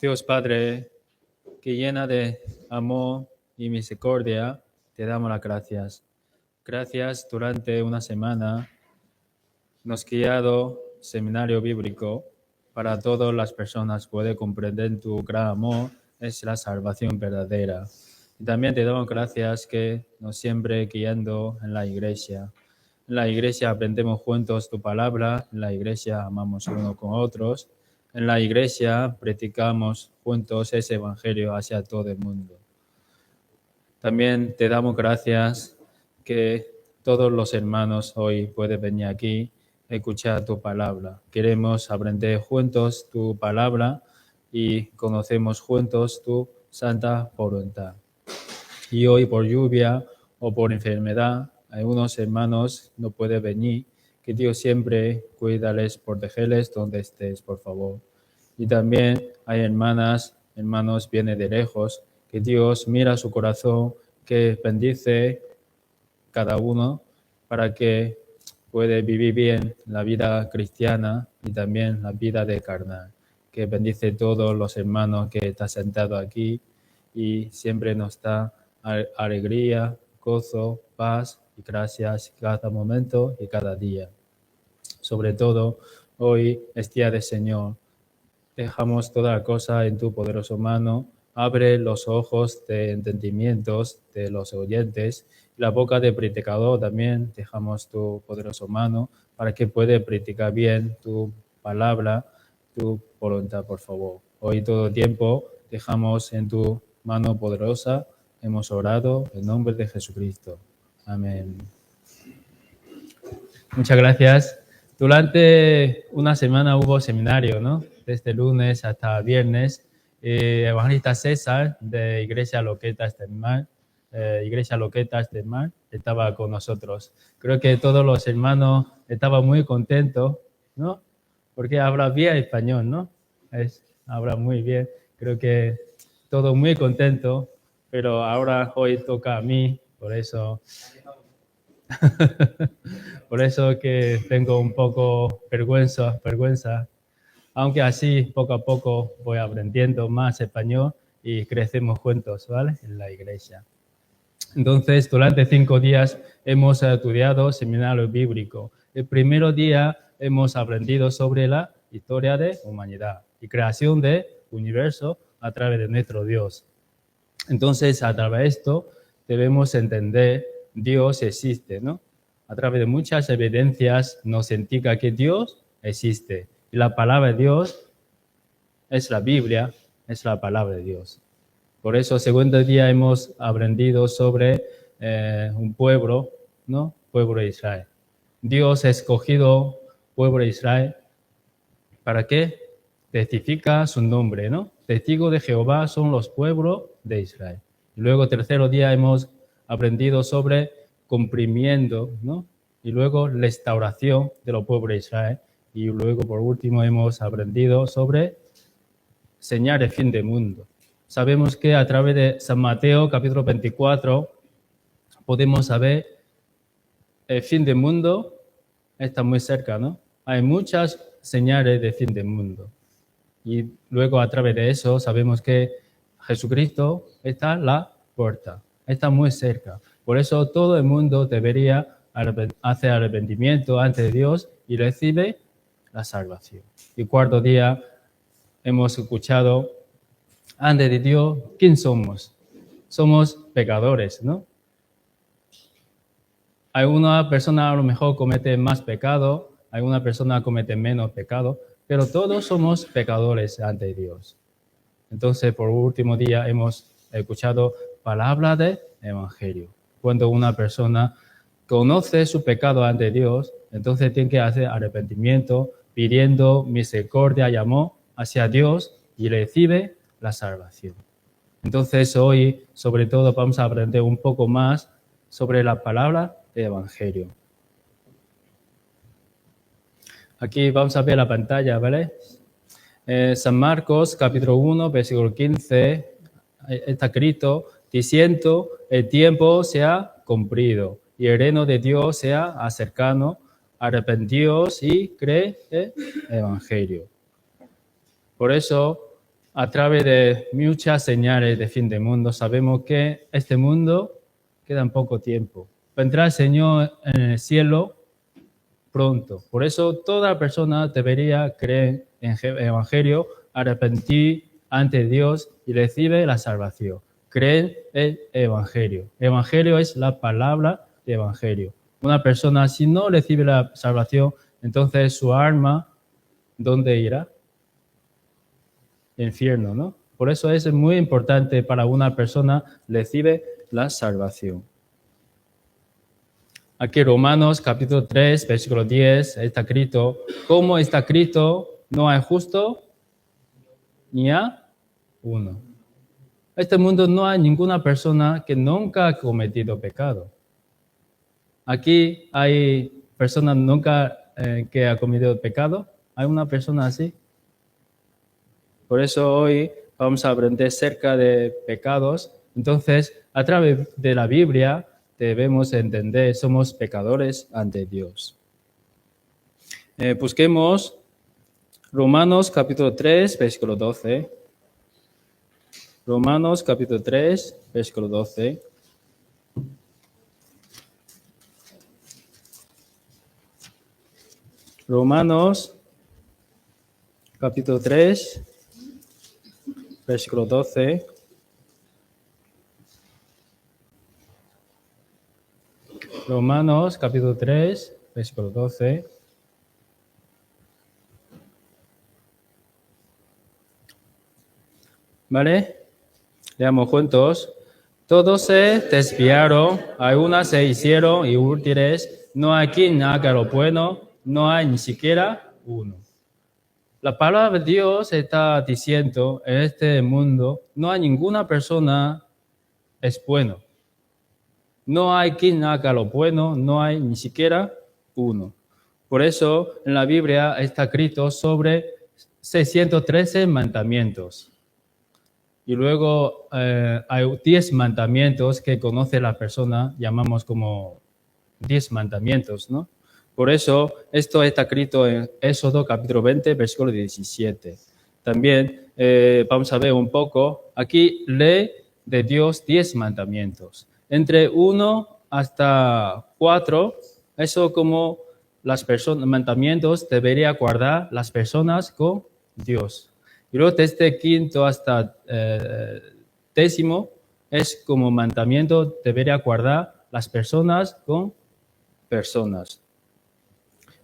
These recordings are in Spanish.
Dios Padre, que llena de amor y misericordia, te damos las gracias. Gracias durante una semana nos has guiado seminario bíblico para todas las personas poder comprender tu gran amor, es la salvación verdadera. Y también te damos gracias que nos siempre guiando en la iglesia. En la iglesia aprendemos juntos tu palabra, en la iglesia amamos unos con otros, en la iglesia practicamos juntos ese evangelio hacia todo el mundo. También te damos gracias que todos los hermanos hoy pueden venir aquí a escuchar tu palabra. Queremos aprender juntos tu palabra y conocemos juntos tu santa voluntad. Y hoy por lluvia o por enfermedad, algunos hermanos no pueden venir. Que Dios siempre cuídales, protegerles donde estés, por favor. Y también hay hermanos vienen de lejos. Que Dios mira su corazón, que bendice cada uno para que pueda vivir bien la vida cristiana y también la vida de carnal. Que bendice todos los hermanos que están sentados aquí y siempre nos da alegría, gozo, paz y gracias cada momento y cada día. Sobre todo, hoy es día del Señor. Dejamos toda la cosa en tu poderoso mano. Abre los ojos de entendimientos de los oyentes y la boca del predicador también. Dejamos tu poderoso mano para que pueda predicar bien tu palabra, tu voluntad, por favor. Hoy todo el tiempo dejamos en tu mano poderosa. Hemos orado en nombre de Jesucristo. Amén. Muchas gracias. Durante una semana hubo seminario, ¿no? Desde lunes hasta viernes. Evangelista César de Iglesia Loquetas del Mar, estaba con nosotros. Creo que todos los hermanos estaban muy contentos, ¿no? Porque habla bien español, ¿no? Habla muy bien. Creo que todos muy contentos, pero ahora hoy toca a mí, por eso... Por eso que tengo un poco vergüenza, aunque así poco a poco voy aprendiendo más español y crecemos juntos, ¿vale? En la iglesia. Entonces, durante 5 días hemos estudiado seminario bíblico. El primer día hemos aprendido sobre la historia de humanidad y creación del universo a través de nuestro Dios. Entonces, a través de esto debemos entender Dios existe, ¿no? A través de muchas evidencias nos indica que Dios existe. Y la palabra de Dios es la Biblia, es la palabra de Dios. Por eso, segundo día hemos aprendido sobre un pueblo, ¿no? Pueblo de Israel. Dios ha escogido pueblo de Israel para que testifica su nombre, ¿no? Testigos de Jehová son los pueblos de Israel. Y luego, tercer día hemos aprendido sobre cumplimiento, ¿no? Y luego restauración de los pueblos de Israel. Y luego, por último, hemos aprendido sobre señal de fin del mundo. Sabemos que a través de San Mateo, capítulo 24, podemos saber el fin del mundo está muy cerca, ¿no? Hay muchas señales de fin del mundo. Y luego, a través de eso, sabemos que Jesucristo está en la puerta, está muy cerca. Por eso todo el mundo debería hacer arrepentimiento ante Dios y recibe la salvación. Y cuarto día hemos escuchado, ante de Dios, ¿quién somos? Somos pecadores, ¿no? Alguna persona a lo mejor comete más pecado, alguna persona comete menos pecado, pero todos somos pecadores ante Dios. Entonces, por último día hemos escuchado palabra del Evangelio. Cuando una persona conoce su pecado ante Dios, entonces tiene que hacer arrepentimiento, pidiendo misericordia y amor hacia Dios y recibe la salvación. Entonces, hoy, sobre todo, vamos a aprender un poco más sobre la palabra del Evangelio. Aquí vamos a ver la pantalla, ¿vale? San Marcos, capítulo 1, versículo 15, está escrito, diciendo, el tiempo se ha cumplido y el reino de Dios se ha acercado, arrepentíos y cree el Evangelio. Por eso, a través de muchas señales de fin del mundo, sabemos que este mundo queda en poco tiempo. Vendrá el Señor en el cielo pronto. Por eso toda persona debería creer en el Evangelio, arrepentir ante Dios y recibir la salvación. Creer en el Evangelio. El Evangelio es la palabra de Evangelio. Una persona, si no recibe la salvación, entonces su alma, ¿dónde irá? Infierno, ¿no? Por eso es muy importante para una persona recibir la salvación. Aquí Romanos capítulo 3, versículo 10, está escrito, ¿cómo está escrito? No hay justo ni a uno. En este mundo no hay ninguna persona que nunca ha cometido pecado. Aquí hay personas nunca que ha cometido pecado. ¿Hay una persona así? Por eso hoy vamos a aprender acerca de pecados. Entonces, a través de la Biblia debemos entender, somos pecadores ante Dios. Busquemos Romanos capítulo 3, versículo 12. Romanos capítulo 3, versículo 12. Romanos capítulo 3, versículo 12. Romanos capítulo 3, versículo 12. ¿Vale? Leamos juntos. Todos se desviaron, algunas se hicieron inútiles, no hay quien haga lo bueno, no hay ni siquiera uno. La palabra de Dios está diciendo, en este mundo no hay ninguna persona es bueno. No hay quien haga lo bueno, no hay ni siquiera uno. Por eso en la Biblia está escrito sobre 613 mandamientos. Y luego hay 10 mandamientos que conoce la persona, llamamos como 10 mandamientos, ¿no? Por eso esto está escrito en Éxodo capítulo 20, versículo 17. También vamos a ver un poco, aquí ley de Dios 10 mandamientos. Entre 1 hasta 4, eso como las personas, mandamientos debería guardar las personas con Dios. Y luego desde quinto hasta 10º es como mandamiento debería guardar las personas con personas.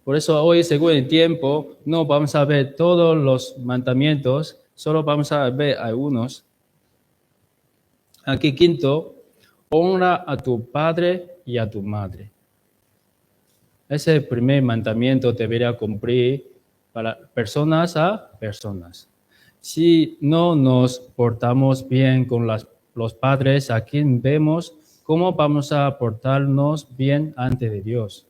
Por eso hoy, según el tiempo, no vamos a ver todos los mandamientos, solo vamos a ver algunos. Aquí quinto, honra a tu padre y a tu madre. Ese primer mandamiento debería cumplir para personas a personas. Si no nos portamos bien con los padres, aquí vemos cómo vamos a portarnos bien ante de Dios.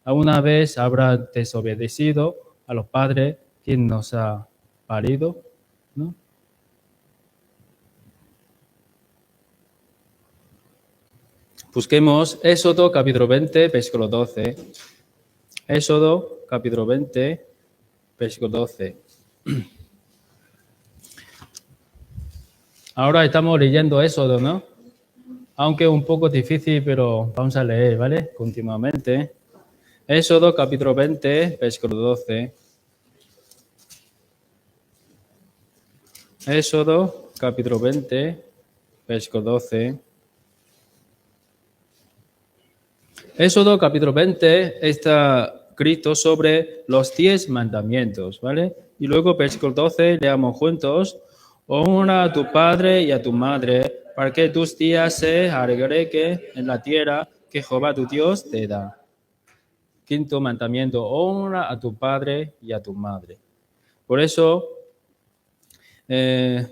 ¿Alguna vez habrá desobedecido a los padres quien nos ha parido? ¿No? Busquemos Éxodo capítulo 20, versículo 12. Éxodo capítulo 20, versículo 12. Ahora estamos leyendo Éxodo, ¿no? Aunque un poco difícil, pero vamos a leer, ¿vale? Continuamente. Éxodo capítulo 20, versículo 12. Éxodo capítulo 20, versículo 12. Éxodo capítulo 20 está escrito sobre los 10 mandamientos, ¿vale? Y luego versículo 12, leamos juntos. Honra a tu padre y a tu madre, para que tus días se alegren en la tierra que Jehová tu Dios te da. Quinto mandamiento, honra a tu padre y a tu madre. Por eso,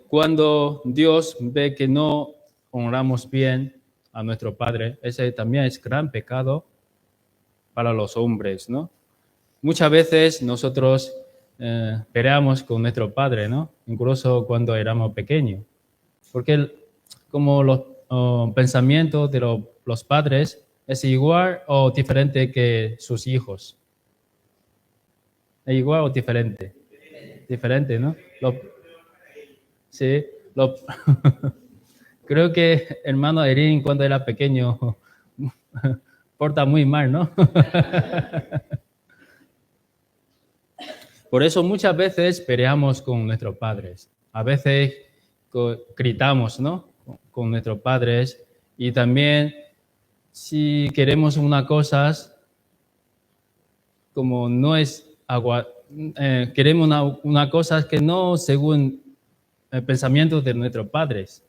cuando Dios ve que no honramos bien a nuestro padre, ese también es gran pecado para los hombres, ¿no? Muchas veces nosotros peleamos con nuestro padre, ¿no? Incluso cuando éramos pequeños. Porque como los pensamientos de los padres es igual o diferente que sus hijos. ¿Es igual o diferente? Diferente, ¿no? Sí, creo que hermano Erin cuando era pequeño porta muy mal, ¿no? Por eso muchas veces peleamos con nuestros padres. A veces gritamos, ¿no? Con nuestros padres. Y también si queremos una cosa, como no es agua, queremos una cosa que no según el pensamiento de nuestros padres.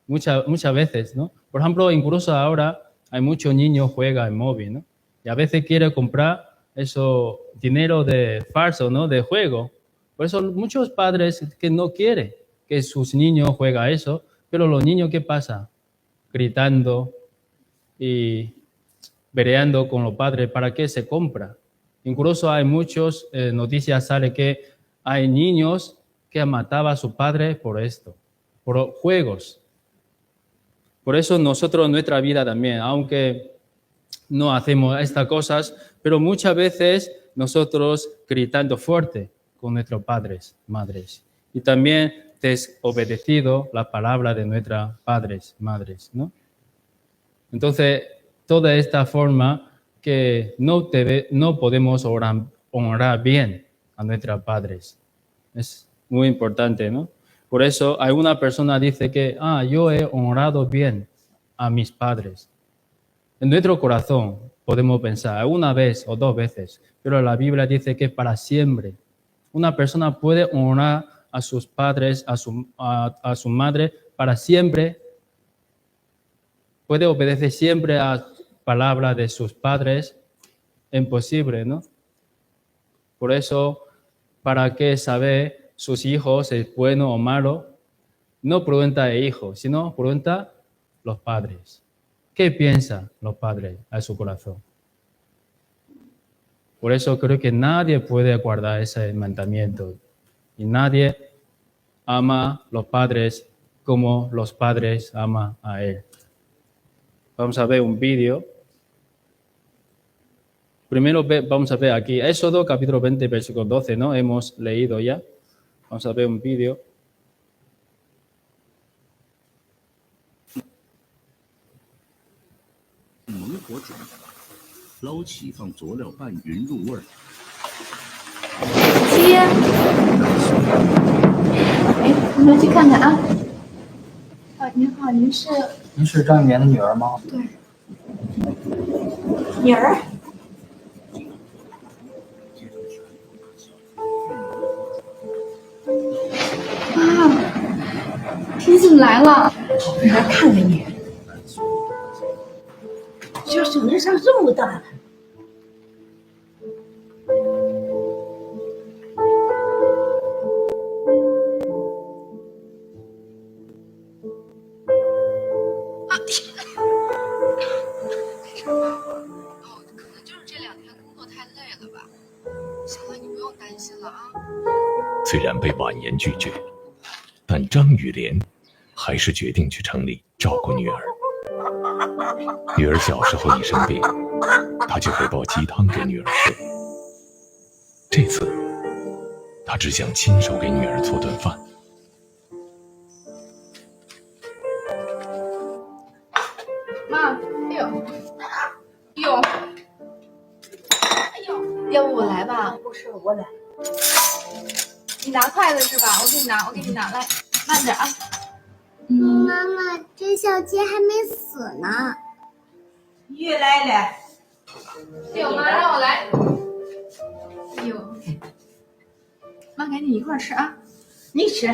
Muchas veces, ¿no? Por ejemplo, incluso ahora hay muchos niños que juegan en móvil, ¿no? Y a veces quiere comprar eso, dinero de falso, ¿no? De juego. Por eso muchos padres que no quieren que sus niños jueguen eso, pero los niños, ¿qué pasa? Gritando y peleando con los padres para que se compra. Incluso hay muchas noticias, sale que hay niños que mataban a sus padres por esto, por juegos. Por eso nosotros en nuestra vida también, aunque no hacemos estas cosas, pero muchas veces nosotros gritando fuerte con nuestros padres, madres. Y también desobedecido la palabra de nuestros padres, madres, ¿no? Entonces, toda esta forma que no podemos honrar bien a nuestros padres. Es muy importante, ¿no? Por eso, alguna persona dice que, yo he honrado bien a mis padres. En nuestro corazón podemos pensar una vez o dos veces, pero la Biblia dice que para siempre. Una persona puede honrar a sus padres, a su madre para siempre. Puede obedecer siempre a palabra de sus padres. Imposible, ¿no? Por eso, ¿para qué saber sus hijos es bueno o malo? No pregunta el hijo, sino pregunta los padres. ¿Qué piensan los padres a su corazón? Por eso creo que nadie puede guardar ese mandamiento. Y nadie ama a los padres como los padres aman a él. Vamos a ver un vídeo. Primero vamos a ver aquí, Éxodo capítulo 20, versículo 12, ¿no? Hemos leído ya. Vamos a ver un vídeo.鸡，哎，我们去看看啊。您好，您是张玉莲的女儿吗？对，女儿。你怎么来了？我来看看你。这手指上这么大了。可能就是这2天工作太累了吧。行了，你不用担心了啊。虽然被婉言拒绝，但张雨莲还是决定去城里照顾女儿。女儿小时候一生病，她就会煲鸡汤给女儿喝。这次，她只想亲手给女儿做顿饭。妈，哎呦，要不我来吧？不是，我来。你拿筷子是吧？我给你拿，来，慢点啊。妈妈，这小鸡还没死呢。玉来了。哎呦妈，让我来。哎呦，妈赶紧一块吃啊！你吃。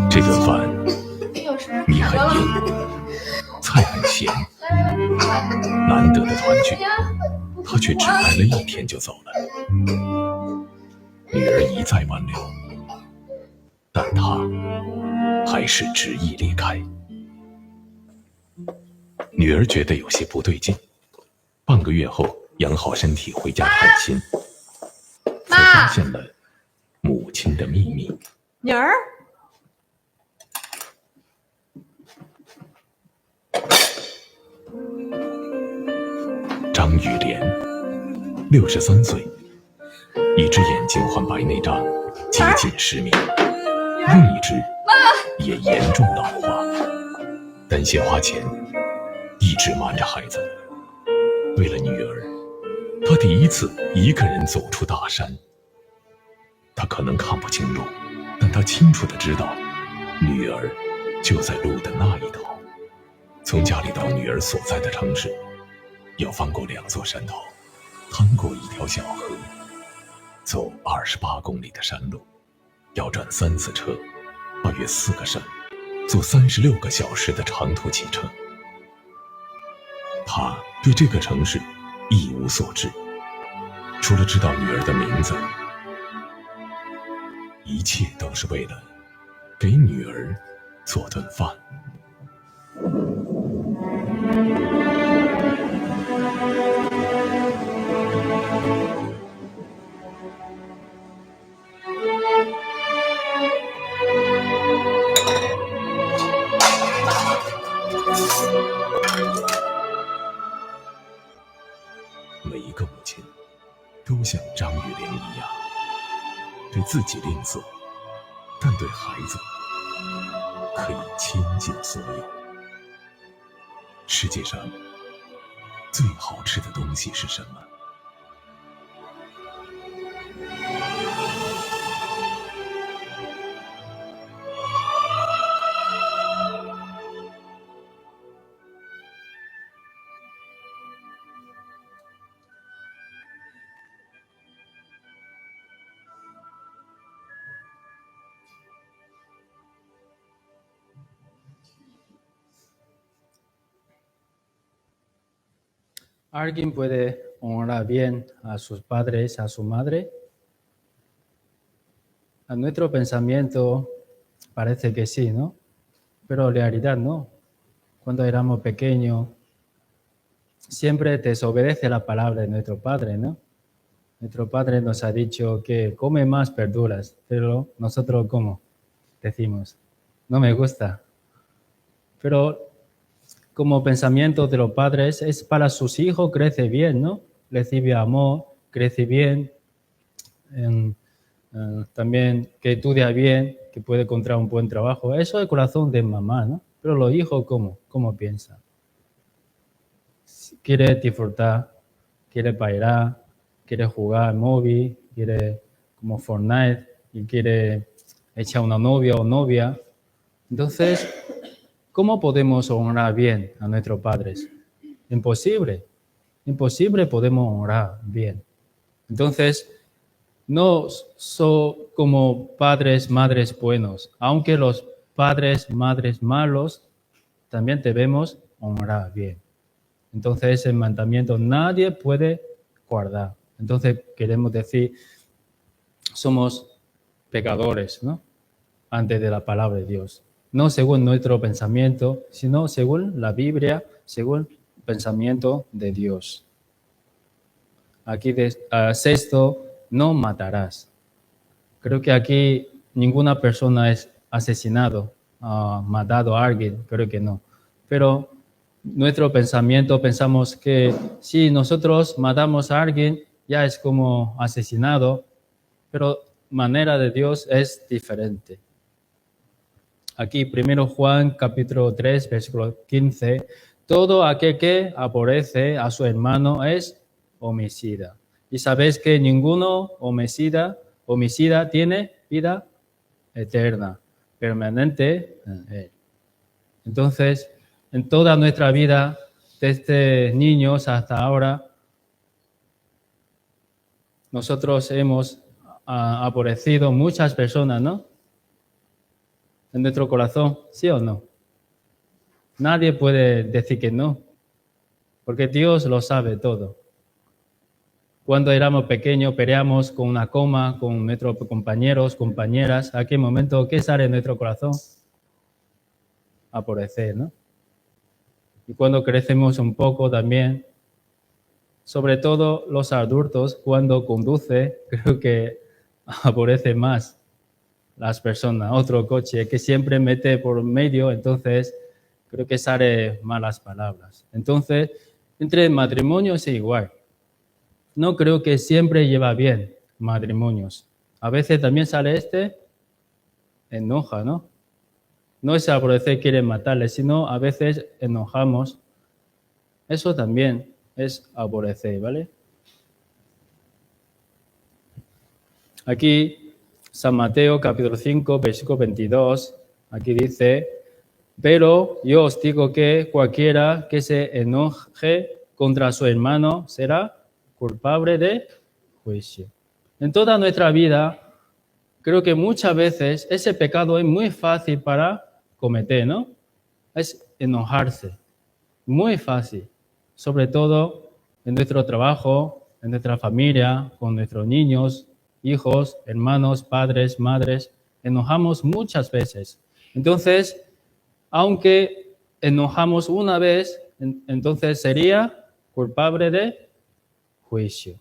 这顿饭米很硬，菜很咸，难得的团聚，他却只待了1天就走了。女儿一再挽留，但他还是执意离开。女儿觉得有些不对劲，半个月后养好身体回家探亲，才发现了母亲的秘密。女儿。张雨莲，63岁，一只眼睛患白内障，接近失明，另一只也严重老化，担心花钱，一直瞒着孩子。为了女儿，他第一次一个人走出大山。他可能看不清路，但他清楚地知道，女儿就在路的那一头。从家里到女儿所在的城市，要翻过2座山头，趟过一条小河，走28公里的山路，要转3次车，跨越4个省，坐36个小时的长途汽车。他对这个城市一无所知，除了知道女儿的名字，一切都是为了给女儿做顿饭。每一个母亲都像张雨莲一样，对自己吝啬，但对孩子可以倾尽所有。世界上最好吃的东西是什么？¿Alguien puede honrar bien a sus padres, a su madre? A nuestro pensamiento parece que sí, ¿no? Pero en realidad no. Cuando éramos pequeños, siempre desobedece la palabra de nuestro padre, ¿no? Nuestro padre nos ha dicho que come más verduras, pero nosotros ¿cómo? Decimos, no me gusta. Pero como pensamiento de los padres es para sus hijos crece bien, ¿no? Recibe amor, crece bien, también que estudia bien, que puede encontrar un buen trabajo. Eso es el corazón de mamá, ¿no? Pero los hijos, ¿cómo piensan? Quiere disfrutar, quiere bailar, quiere jugar al móvil, quiere como Fortnite y quiere echar una novia o novia. Entonces, ¿cómo podemos honrar bien a nuestros padres? Imposible. Imposible podemos honrar bien. Entonces, no son como padres, madres buenos. Aunque los padres, madres malos, también debemos honrar bien. Entonces, el mandamiento nadie puede guardar. Entonces, queremos decir, somos pecadores, ¿no? Ante de la palabra de Dios. No según nuestro pensamiento, sino según la Biblia, según el pensamiento de Dios. Aquí, sexto, no matarás. Creo que aquí ninguna persona es asesinado, matado a alguien, creo que no. Pero nuestro pensamiento, pensamos que si nosotros matamos a alguien, ya es como asesinado, pero manera de Dios es diferente. Aquí, 1 Juan, capítulo 3, versículo 15, todo aquel que aborrece a su hermano es homicida. Y sabéis que ninguno homicida tiene vida eterna, permanente en él. Entonces, en toda nuestra vida, desde niños hasta ahora, nosotros hemos aborrecido muchas personas, ¿no? En nuestro corazón, ¿sí o no? Nadie puede decir que no, porque Dios lo sabe todo. Cuando éramos pequeños, peleamos con una coma, con nuestros compañeros, compañeras. ¿A qué momento qué sale en nuestro corazón? Aborrecer, ¿no? Y cuando crecemos un poco también, sobre todo los adultos, cuando conduce, creo que aborrece más las personas, otro coche que siempre mete por medio, entonces creo que sale malas palabras. Entonces, Entre matrimonios es igual. No creo que siempre lleva bien matrimonios. A veces también sale enoja, ¿no? No es aborrecer, quiere matarle, sino a veces enojamos. Eso también es aborrecer, ¿vale? Aquí, San Mateo, capítulo 5, versículo 22, aquí dice, pero yo os digo que cualquiera que se enoje contra su hermano será culpable de juicio. En toda nuestra vida, creo que muchas veces ese pecado es muy fácil para cometer, ¿no? Es enojarse. Muy fácil. Sobre todo en nuestro trabajo, en nuestra familia, con nuestros niños, hijos, hermanos, padres, madres. Enojamos muchas veces. Entonces, aunque enojamos una vez, entonces sería culpable de juicio.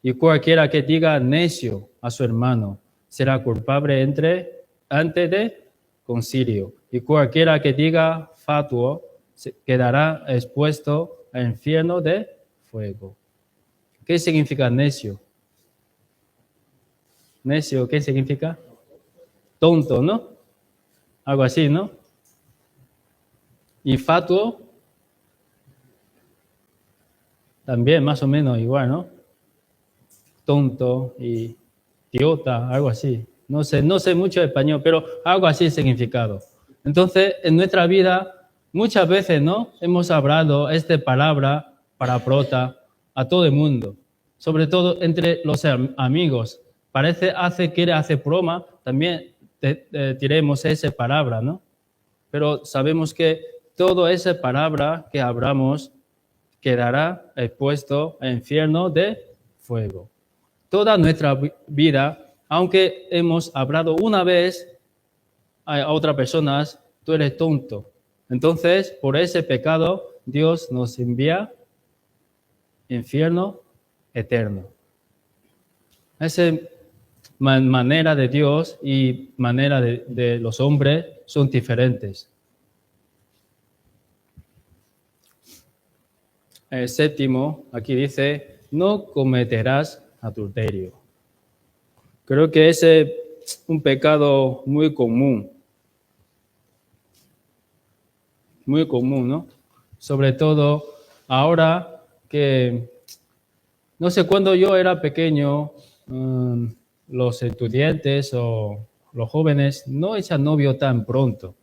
Y cualquiera que diga necio a su hermano será culpable antes de concilio. Y cualquiera que diga fatuo quedará expuesto al infierno de fuego. ¿Qué significa necio? Necio, ¿qué significa? Tonto, ¿no? Algo así, ¿no? Y fatuo, también más o menos igual, ¿no? Tonto y idiota, algo así. No sé mucho español, pero algo así es significado. Entonces, en nuestra vida, muchas veces, ¿no? Hemos hablado esta palabra para prota a todo el mundo, sobre todo entre los amigos. Quiere hacer broma, también diremos esa palabra, ¿no? Pero sabemos que toda esa palabra que hablamos quedará expuesto al infierno de fuego. Toda nuestra vida, aunque hemos hablado una vez a otras personas, tú eres tonto. Entonces, por ese pecado, Dios nos envía infierno eterno. Esa manera de Dios y manera de los hombres son diferentes. El séptimo, aquí dice, no cometerás adulterio. Creo que ese es un pecado muy común, ¿no? Sobre todo ahora que, no sé, cuando yo era pequeño, los estudiantes o los jóvenes no echan novio tan pronto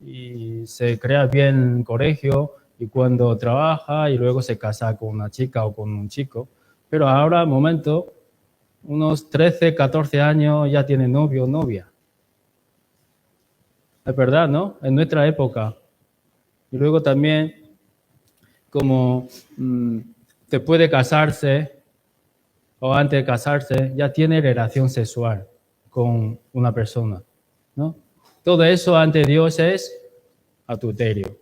y se crea bien en el colegio y cuando trabaja y luego se casa con una chica o con un chico. Pero ahora, momento, unos 13, 14 años ya tiene novio o novia. Es verdad, ¿no? En nuestra época. Y luego también, como después de casarse o antes de casarse, ya tiene relación sexual con una persona, ¿no? Todo eso ante Dios es adulterio.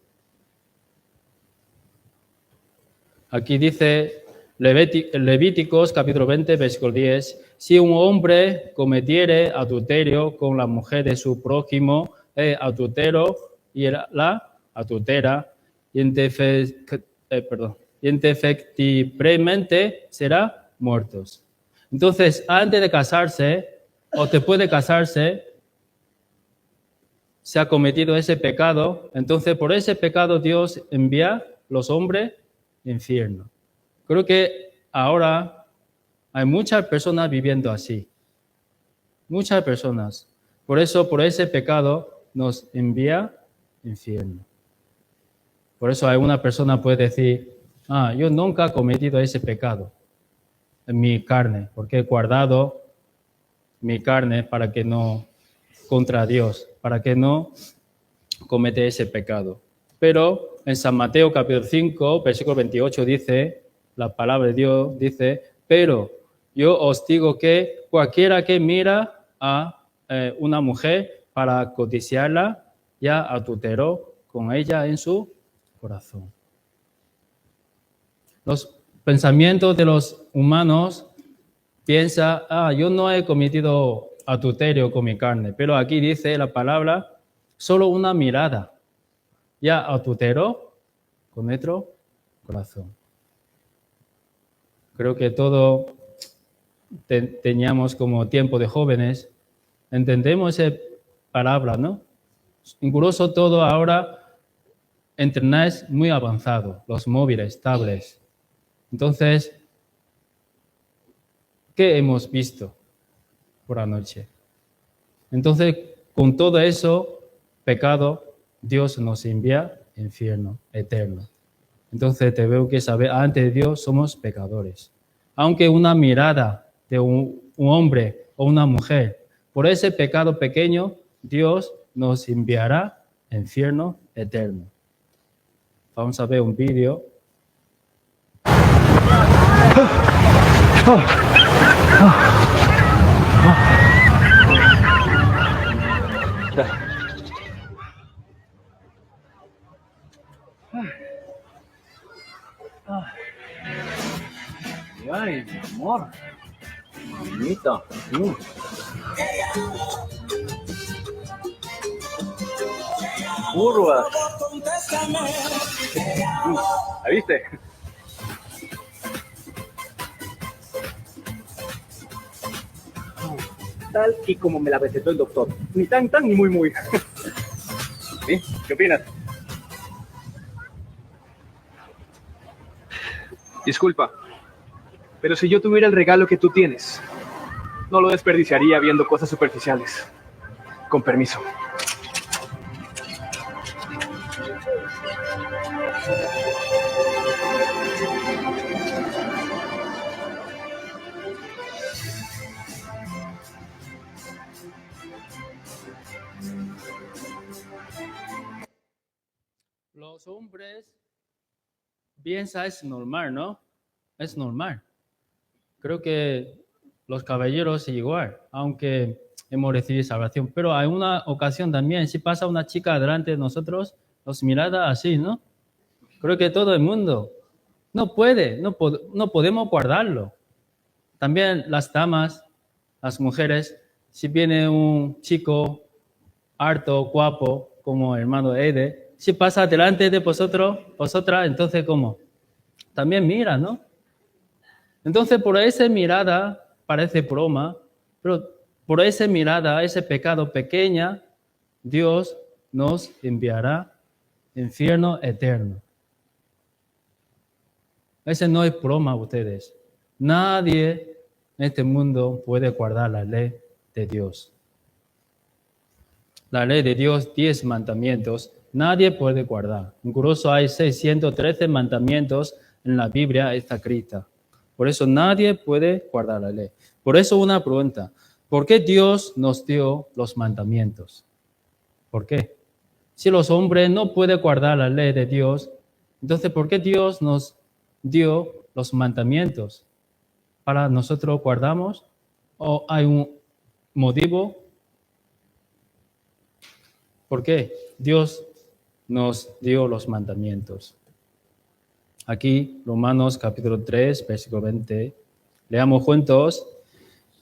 Aquí dice Levíticos capítulo 20, versículo 10. Si un hombre cometiere adulterio con la mujer de su prójimo, el adultero y la adultera, indefectiblemente será muertos. Entonces, antes de casarse o después de casarse, se ha cometido ese pecado. Entonces, por ese pecado Dios envía los hombres al infierno. Creo que ahora hay muchas personas viviendo así. Muchas personas. Por eso, por ese pecado, nos envía al infierno. Por eso alguna persona puede decir, yo nunca he cometido ese pecado en mi carne, porque he guardado mi carne para que no, contra Dios, para que no comete ese pecado. Pero en San Mateo capítulo 5, versículo 28 dice, la palabra de Dios dice, pero yo os digo que cualquiera que mira a una mujer para codiciarla, ya adulteró con ella en su corazón. Los pensamientos de los humanos piensan, yo no he cometido adulterio con mi carne, pero aquí dice la palabra, solo una mirada, ya adulteró con nuestro corazón. Creo que todo teníamos como tiempo de jóvenes, entendemos esa palabra, ¿no? Incluso todo ahora, Internet es muy avanzado, los móviles, tablets. Entonces, ¿qué hemos visto por la noche? Entonces, con todo eso, pecado, Dios nos envía infierno eterno. Entonces, tenemos que saber, ante Dios somos pecadores. Aunque una mirada de un hombre o una mujer, por ese pecado pequeño, Dios nos enviará infierno eterno. Vamos a ver un vídeo. Ay, mi amor. Mamita. Curva. ¿La viste? Tal y como me la recetó el doctor. Ni tan ni muy. ¿Sí? ¿Qué opinas? Disculpa, pero si yo tuviera el regalo que tú tienes, no lo desperdiciaría viendo cosas superficiales. Con permiso. Los hombres piensan es normal, ¿no? Es normal. Creo que los caballeros igual, aunque hemos recibido salvación. Pero hay una ocasión también, si pasa una chica delante de nosotros, nos mirada así, ¿no? Creo que todo el mundo no podemos guardarlo. También las damas, las mujeres, si viene un chico alto, guapo, como el hermano Ede, si pasa delante de vosotras, entonces ¿cómo? También mira, ¿no? Entonces por esa mirada, parece broma, pero por esa mirada, ese pecado pequeña, Dios nos enviará infierno eterno. Ese no es broma, ustedes. Nadie en este mundo puede guardar la ley de Dios. La ley de Dios, 10 mandamientos, nadie puede guardar. Incluso hay 613 mandamientos en la Biblia escrita. Por eso nadie puede guardar la ley. Por eso una pregunta, ¿por qué Dios nos dio los mandamientos? ¿Por qué? Si los hombres no pueden guardar la ley de Dios, entonces ¿por qué Dios nos dio los mandamientos? ¿Para nosotros guardamos? ¿O hay un motivo? ¿Por qué Dios nos dio los mandamientos? Aquí, Romanos capítulo 3, versículo 20. Leamos juntos.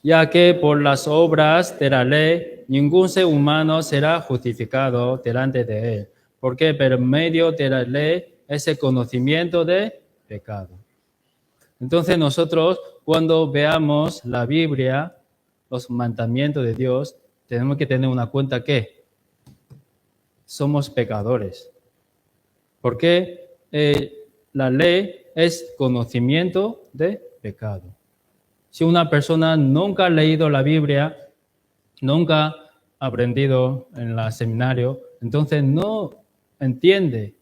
Ya que por las obras de la ley, ningún ser humano será justificado delante de él, porque por medio de la ley es el conocimiento de pecado. Entonces nosotros, cuando veamos la Biblia, los mandamientos de Dios, tenemos que tener una cuenta que somos pecadores. Porque la ley es conocimiento de pecado. Si una persona nunca ha leído la Biblia, nunca ha aprendido en el seminario, entonces no entiende,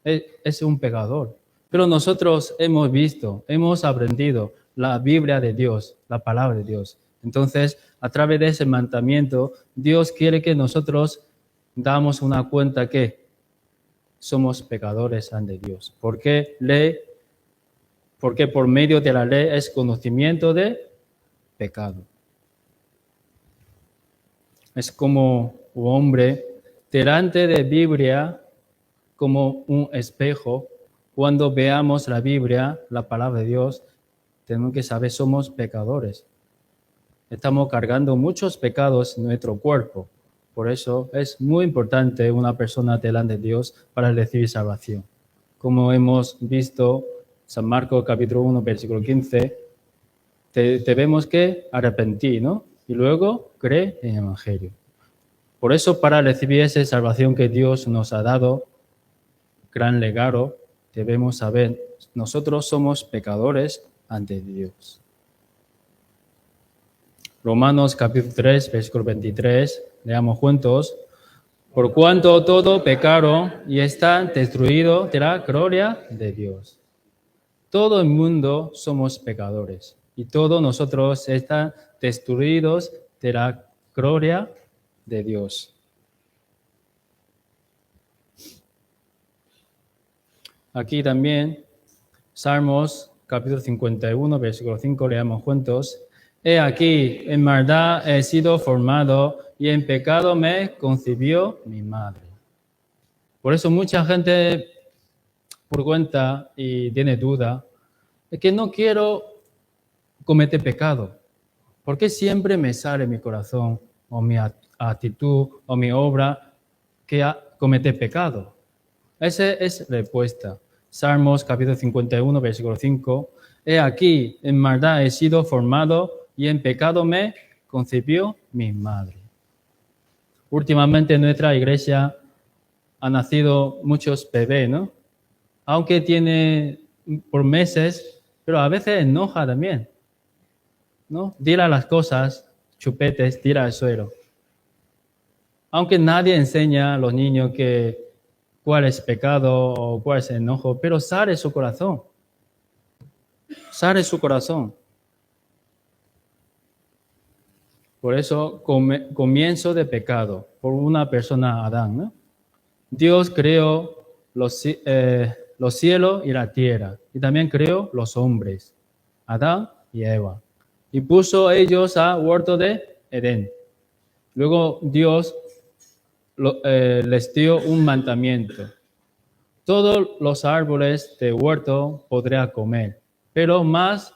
es un pecador. Pero nosotros hemos visto, hemos aprendido la Biblia de Dios, la palabra de Dios. Entonces, a través de ese mandamiento, Dios quiere que nosotros damos una cuenta que somos pecadores ante Dios. ¿Por qué ley? Porque por medio de la ley es conocimiento de pecado. Es como un hombre delante de la Biblia, como un espejo. Cuando veamos la Biblia, la palabra de Dios, tenemos que saber somos pecadores. Estamos cargando muchos pecados en nuestro cuerpo. Por eso es muy importante una persona delante de Dios para recibir salvación. como hemos visto, San Marcos capítulo 1, versículo 15, tenemos que arrepentir, ¿no? Y luego creer en el Evangelio. Por eso, para recibir esa salvación que Dios nos ha dado, gran legado, debemos saber, nosotros somos pecadores ante Dios. Romanos capítulo 3, versículo 23, leamos juntos. Por cuanto todo pecaron y están destruidos de la gloria de Dios. Todo el mundo somos pecadores y todos nosotros están destruidos de la gloria de Dios. Aquí también, Salmos capítulo 51, versículo 5, leamos juntos. He aquí, en maldad he sido formado y en pecado me concibió mi madre. Por eso mucha gente por cuenta y tiene duda, es que no quiero cometer pecado. ¿Por qué siempre me sale mi corazón o mi actitud o mi obra que cometer pecado? Esa es la respuesta. Salmos capítulo 51, versículo 5. He aquí, en maldad he sido formado y en pecado me concibió mi madre. Últimamente en nuestra iglesia han nacido muchos bebés, ¿no? Aunque tiene por meses, pero a veces enoja también, ¿no? Tira las cosas, chupetes, tira al suelo. Aunque nadie enseña a los niños cuál es pecado o cuál es enojo, pero sale su corazón. Sale su corazón. Por eso, comienzo de pecado, por una persona, Adán, ¿no? Dios creó los cielos y la tierra, y también creó los hombres, Adán y Eva, y puso ellos a huerto de Edén. Luego Dios les dio un mandamiento. Todos los árboles de huerto podrá comer, pero más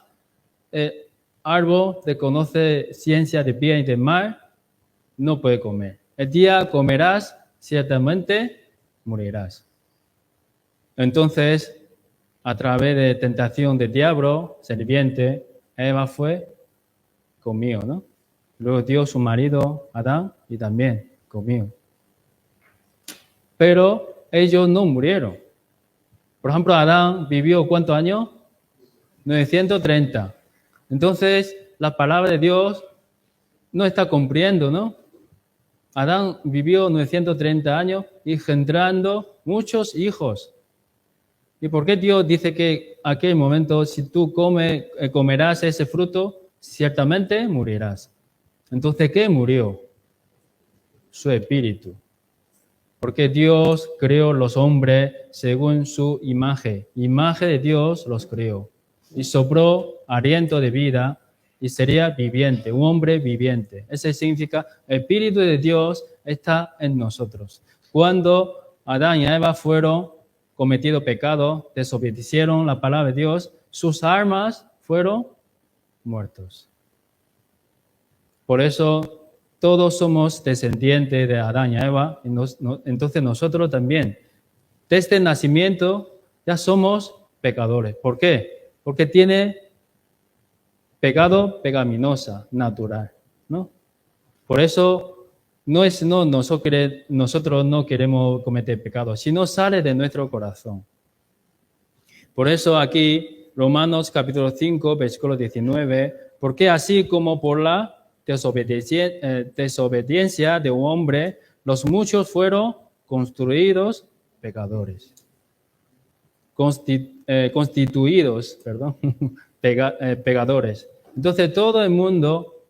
árbol de conocer ciencia de bien y de mal no puede comer. El día comerás, ciertamente morirás. Entonces, a través de tentación del diablo, serpiente, Eva comió, ¿no? Luego dio su marido, Adán, y también comió. Pero ellos no murieron. Por ejemplo, Adán vivió ¿cuántos años? 930. Entonces, la palabra de Dios no está cumpliendo, ¿no? Adán vivió 930 años engendrando muchos hijos. ¿Y por qué Dios dice que en aquel momento, si tú comerás ese fruto, ciertamente morirás? Entonces, ¿qué murió? Su espíritu. Porque Dios creó los hombres según su imagen. Imagen de Dios los creó. Y sopló aliento de vida y sería viviente, un hombre viviente. Eso significa el Espíritu de Dios está en nosotros. Cuando Adán y Eva cometido pecado, desobedecieron la palabra de Dios, sus almas fueron muertos. Por eso todos somos descendientes de Adán y Eva, entonces nosotros también, desde el nacimiento, ya somos pecadores. ¿Por qué? Porque tiene pecado pecaminosa, natural, ¿no? Por eso nosotros no queremos cometer pecado, sino sale de nuestro corazón. Por eso aquí, Romanos capítulo 5, versículo 19, porque así como por la desobediencia de un hombre, los muchos fueron construidos pecadores. Constituidos, pecadores. Entonces todo el mundo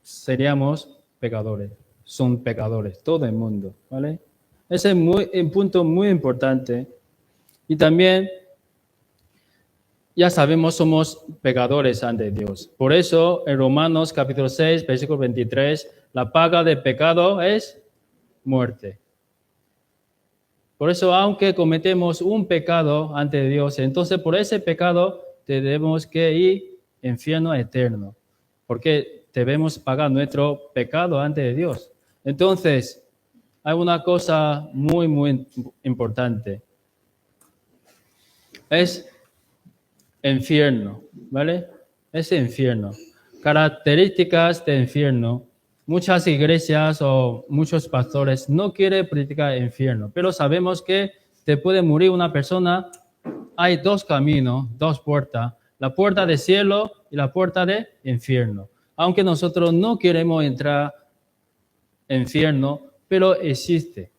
seríamos pecadores, son pecadores, todo el mundo, ¿vale? Ese es un punto muy importante. Y también, ya sabemos, somos pecadores ante Dios. Por eso, en Romanos capítulo 6, versículo 23, la paga del pecado es muerte. Por eso, aunque cometemos un pecado ante Dios, entonces por ese pecado tenemos que ir al infierno eterno, porque debemos pagar nuestro pecado ante Dios. Entonces, hay una cosa muy, muy importante. Es infierno, ¿vale? Es infierno. Características de infierno. Muchas iglesias o muchos pastores no quieren predicar infierno, pero sabemos que te puede morir una persona. Hay dos caminos, dos puertas, la puerta del cielo y la puerta del infierno. Aunque nosotros no queremos entrar en infierno, pero existe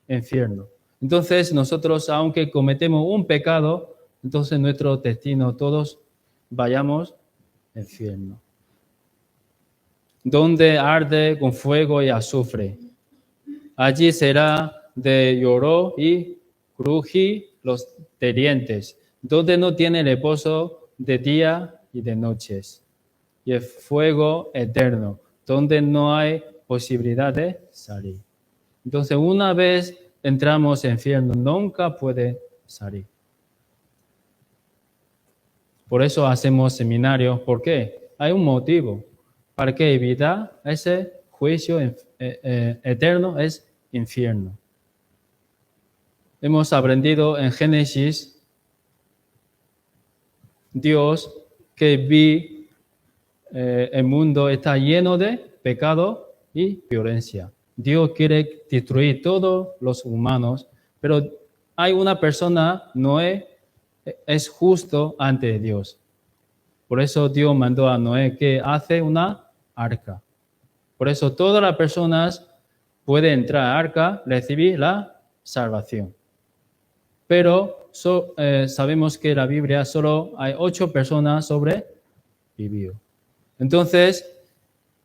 infierno. Entonces nosotros, aunque cometemos un pecado, entonces nuestro destino, todos vayamos al infierno, donde arde con fuego y azufre. Allí será de lloro y crujir los de dientes, donde no tiene reposo de día y de noches, y el fuego eterno, donde no hay posibilidad de salir. Entonces, una vez entramos en infierno, nunca puede salir. Por eso hacemos seminarios. ¿Por qué? Hay un motivo. Para que evitar ese juicio eterno es infierno. Hemos aprendido en Génesis, Dios que vi el mundo está lleno de pecado y violencia. Dios quiere destruir todos los humanos, pero hay una persona, Noé, es justo ante Dios. Por eso Dios mandó a Noé que hace una arca. Por eso todas las personas pueden entrar a arca, recibir la salvación. Pero sabemos que en la Biblia solo hay 8 personas sobrevivió. Entonces,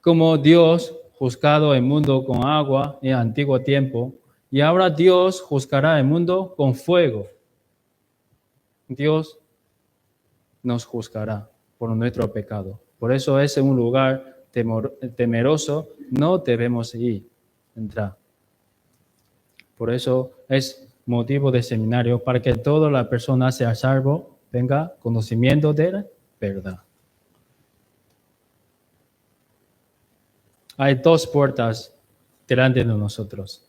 como Dios juzgado el mundo con agua en antiguo tiempo, y ahora Dios juzgará el mundo con fuego. Dios nos juzgará por nuestro pecado. Por eso es un lugar temeroso, no debemos entrar. Por eso es motivo de seminario, para que toda la persona sea salvo, tenga conocimiento de la verdad. Hay 2 puertas delante de nosotros.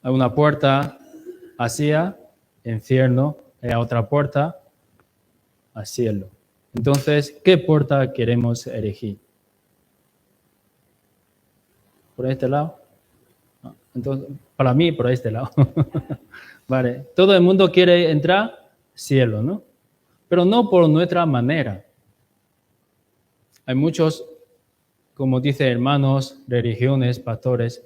Hay una puerta hacia el infierno y otra puerta al cielo. Entonces, ¿qué puerta queremos elegir? ¿Por este lado? No. Entonces, para mí, por este lado. Vale. Todo el mundo quiere entrar al cielo, ¿no? Pero no por nuestra manera. Hay muchos, como dice hermanos, religiones, pastores.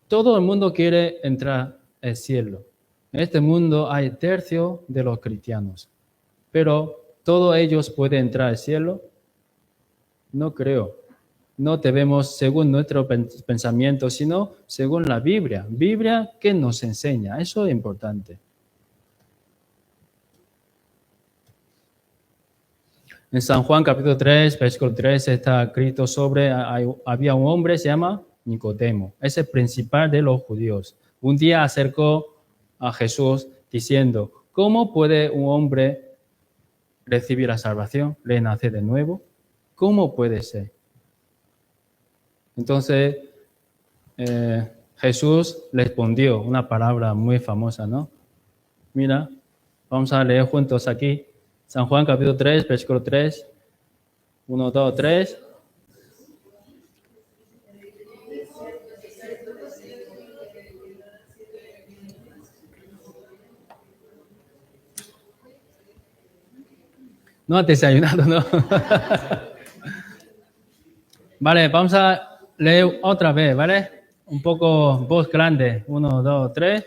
Todo el mundo quiere entrar al cielo. En este mundo hay 1/3 de los cristianos. Pero ¿todos ellos pueden entrar al cielo? No creo. No debemos según nuestro pensamiento, sino según la Biblia. Biblia que nos enseña. Eso es importante. En San Juan capítulo 3, versículo 3 está escrito había un hombre, se llama Nicodemo. Es el principal de los judíos. Un día acercó a Jesús diciendo, ¿cómo puede un hombre recibir la salvación, renacer de nuevo? ¿Cómo puede ser? Entonces, Jesús respondió una palabra muy famosa, ¿no? Mira, vamos a leer juntos aquí. San Juan capítulo 3, versículo 3. 1, 2, 3. No has desayunado, ¿no? Vale, vamos a leer otra vez, ¿vale? Un poco voz grande. 1, 2, 3.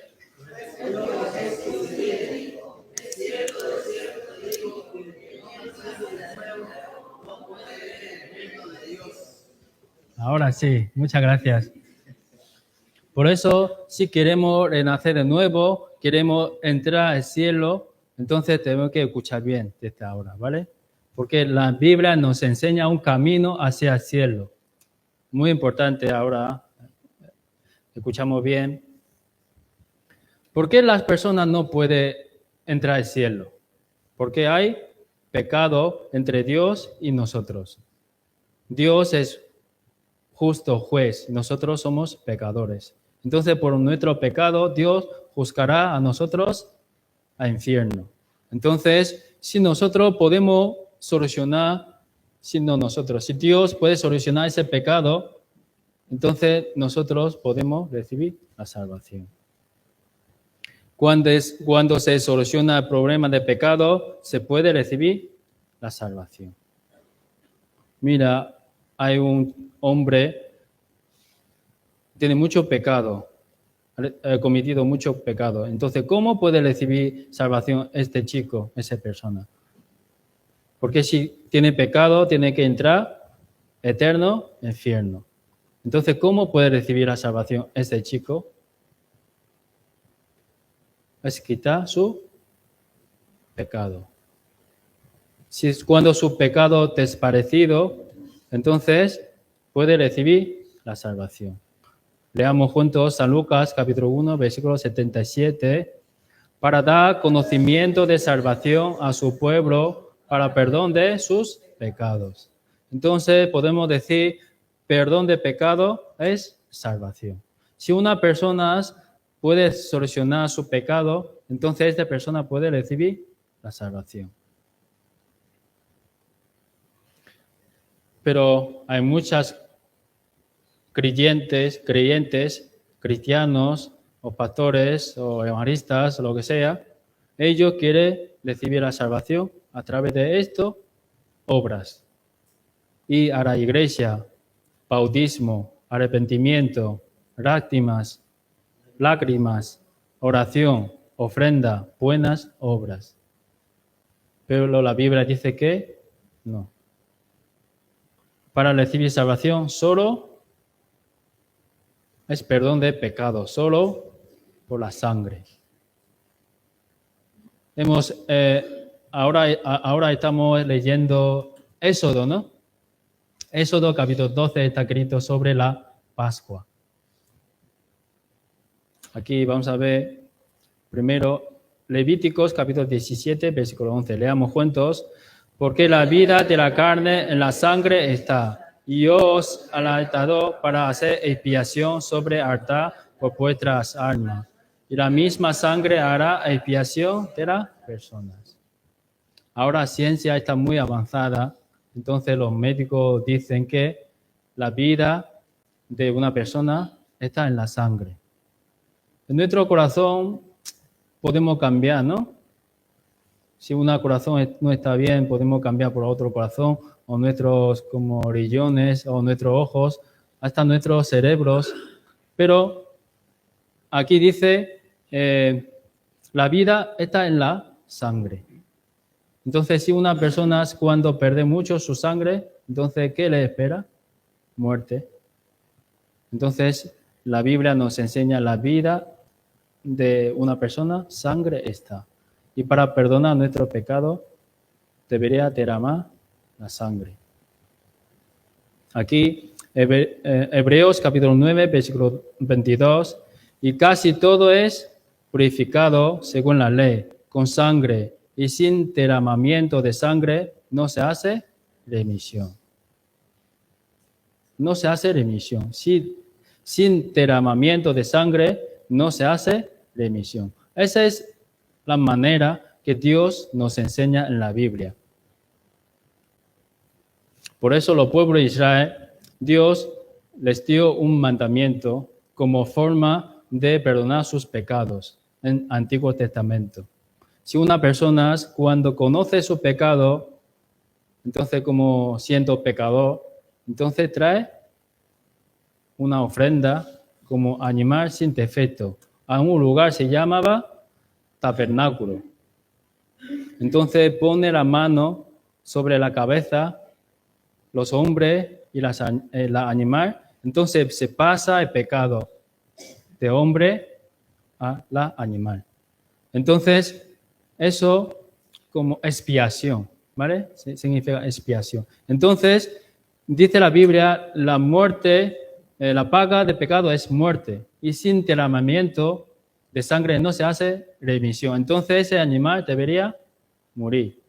Ahora sí, muchas gracias. Por eso, si queremos renacer de nuevo, queremos entrar al cielo, entonces tenemos que escuchar bien desde ahora, ¿vale? Porque la Biblia nos enseña un camino hacia el cielo. Muy importante ahora, escuchamos bien. ¿Por qué las personas no pueden entrar al cielo? Porque hay pecado entre Dios y nosotros. Dios es justo juez, nosotros somos pecadores. Entonces, por nuestro pecado, Dios juzgará a nosotros al infierno. Entonces, si nosotros podemos solucionar, si Dios puede solucionar ese pecado, entonces nosotros podemos recibir la salvación. Cuando se soluciona el problema de pecado, se puede recibir la salvación. Mira, hay un hombre que tiene mucho pecado, ha cometido mucho pecado. Entonces, ¿cómo puede recibir salvación este chico, esa persona? Porque si tiene pecado, tiene que entrar eterno infierno. Entonces, ¿cómo puede recibir la salvación este chico? Es quitar su pecado. Si es cuando su pecado desparecido, entonces puede recibir la salvación. Leamos juntos San Lucas, capítulo 1, versículo 77. Para dar conocimiento de salvación a su pueblo para perdón de sus pecados. Entonces podemos decir, perdón de pecado es salvación. Si una persona puede solucionar su pecado, entonces esta persona puede recibir la salvación. Pero hay muchas creyentes, cristianos, o pastores, o evangelistas, o lo que sea, ellos quieren recibir la salvación a través de esto, obras. Y a la iglesia, bautismo, arrepentimiento, lágrimas, oración, ofrenda, buenas obras. Pero la Biblia dice que no. Para recibir salvación solo es perdón de pecado, solo por la sangre. Ahora estamos leyendo Éxodo, ¿no? Éxodo capítulo 12 está escrito sobre la Pascua. Aquí vamos a ver primero Levíticos capítulo 17, versículo 11. Leamos juntos. Porque la vida de la carne en la sangre está, y yo os he alentado para hacer expiación sobre altar por vuestras almas. Y la misma sangre hará expiación de las personas. Ahora la ciencia está muy avanzada, entonces los médicos dicen que la vida de una persona está en la sangre. En nuestro corazón podemos cambiar, ¿no? Si un corazón no está bien, podemos cambiar por otro corazón, o nuestros como riñones, o nuestros ojos, hasta nuestros cerebros. Pero aquí dice, la vida está en la sangre. Entonces, si una persona cuando pierde mucho su sangre, entonces, ¿qué le espera? Muerte. Entonces, la Biblia nos enseña la vida de una persona, sangre está. Y para perdonar nuestro pecado, debería derramar la sangre. Aquí, Hebreos capítulo 9, versículo 22. Y casi todo es purificado según la ley, con sangre, y sin derramamiento de sangre no se hace remisión. No se hace remisión. Sin derramamiento de sangre no se hace remisión. Esa es la manera que Dios nos enseña en la Biblia. Por eso los pueblos de Israel, Dios les dio un mandamiento como forma de perdonar sus pecados en el Antiguo Testamento. Si una persona cuando conoce su pecado, entonces como siendo pecador, entonces trae una ofrenda como animal sin defecto. A un lugar se llamaba tabernáculo. Entonces pone la mano sobre la cabeza, los hombres y la animal. Entonces se pasa el pecado de hombre a la animal. Entonces eso como expiación, ¿vale? Significa expiación. Entonces dice la Biblia, la muerte, la paga de pecado es muerte, y sin derramamiento de sangre no se hace remisión. Entonces ese animal debería morir.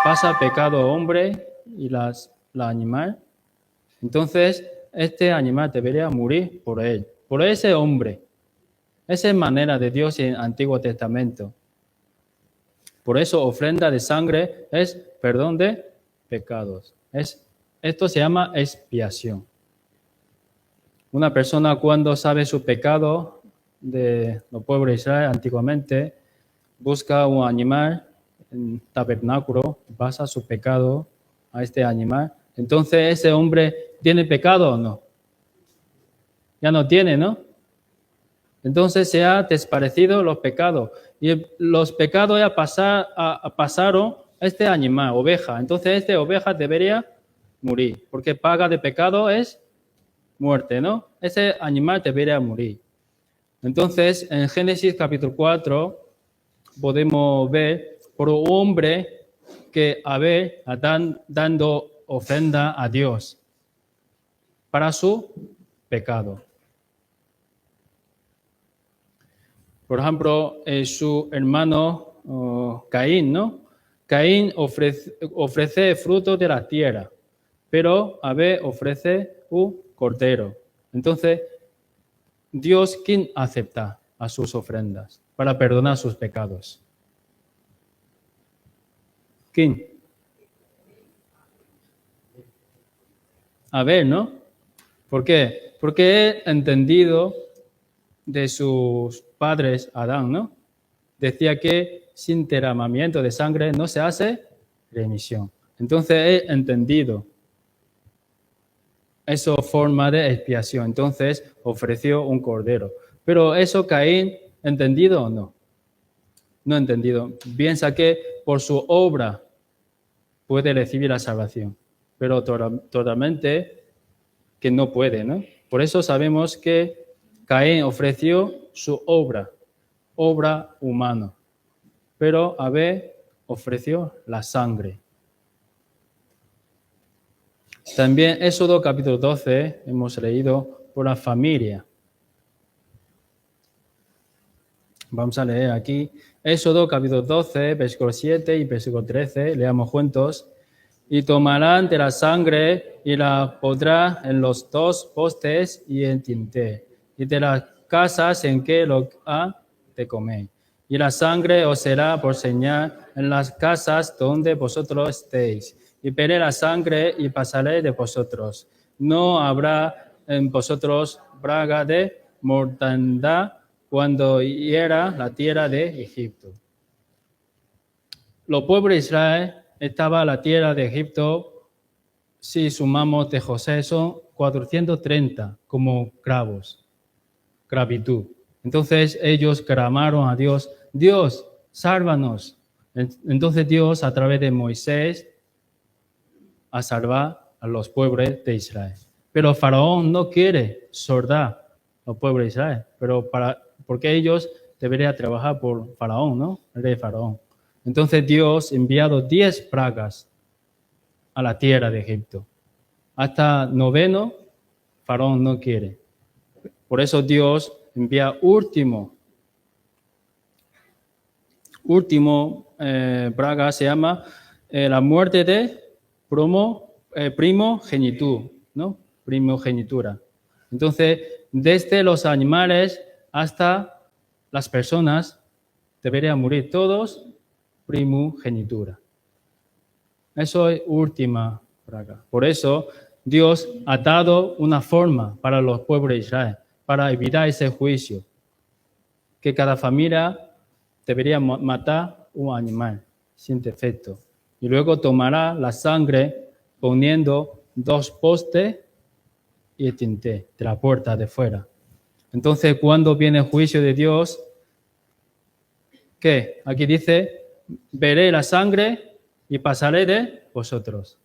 Pasa pecado hombre y la animal. Entonces este animal debería morir por él, por ese hombre. Esa es manera de Dios en el Antiguo Testamento. Por eso ofrenda de sangre es perdón de pecados. Esto se llama expiación. Una persona cuando sabe su pecado de los pueblos de Israel antiguamente, busca un animal en tabernáculo, pasa su pecado a este animal. Entonces, ¿ese hombre tiene pecado o no? Ya no tiene, ¿no? Entonces se ha desaparecido los pecados. Y los pecados ya pasaron a este animal, oveja. Entonces, esta oveja debería morir, porque paga de pecado es muerte, ¿no? Ese animal debería morir. Entonces, en Génesis capítulo 4, podemos ver por un hombre que Abel está dando ofrenda a Dios para su pecado. Por ejemplo, su hermano Caín, ¿no? Caín ofrece fruto de la tierra, pero Abel ofrece un cordero. Entonces, Dios, ¿quién acepta a sus ofrendas para perdonar sus pecados? ¿Quién? Abel, ¿no? ¿Por qué? Porque he entendido de sus padres Adán, ¿no? Decía que sin derramamiento de sangre no se hace remisión. Entonces he entendido esa forma de expiación. Entonces ofreció un cordero. Pero eso Caín, ¿entendido o no? No entendido. Piensa que por su obra puede recibir la salvación, pero totalmente que no puede, ¿no? Por eso sabemos que Caín ofreció su obra humana, pero Abel ofreció la sangre. También Éxodo capítulo 12 hemos leído por la familia. Vamos a leer aquí Éxodo capítulo 12, versículo 7 y versículo 13, leamos juntos. Y tomarán de la sangre y la pondrá en los dos postes y en dintel, y de las casas en que lo ha de comer. Y la sangre os será por señal en las casas donde vosotros estéis. Y veré la sangre y pasaré de vosotros. No habrá en vosotros plaga de mortandad cuando hiera la tierra de Egipto. Los pueblos de Israel estaba la tierra de Egipto, si sumamos de José, son 430 como esclavitud. Entonces ellos clamaron a Dios, Dios, sálvanos. Entonces Dios, a través de Moisés, a salvar a los pueblos de Israel. Pero Faraón no quiere soltar a los pueblos de Israel, porque ellos deberían trabajar por Faraón, ¿no? El rey Faraón. Entonces Dios ha enviado 10 plagas a la tierra de Egipto. Hasta 9, Faraón no quiere. Por eso Dios envía último plaga, se llama la muerte de primogenitura, ¿no? Primogenitura. Entonces, desde los animales hasta las personas deberían morir todos primogenitura. Eso es última plaga. Por eso Dios ha dado una forma para los pueblos de Israel, para evitar ese juicio, que cada familia debería matar un animal sin defecto. Y luego tomará la sangre poniendo 2 postes y el dintel de la puerta de fuera. Entonces, cuando viene el juicio de Dios, ¿qué? Aquí dice, veré la sangre y pasaré de vosotros.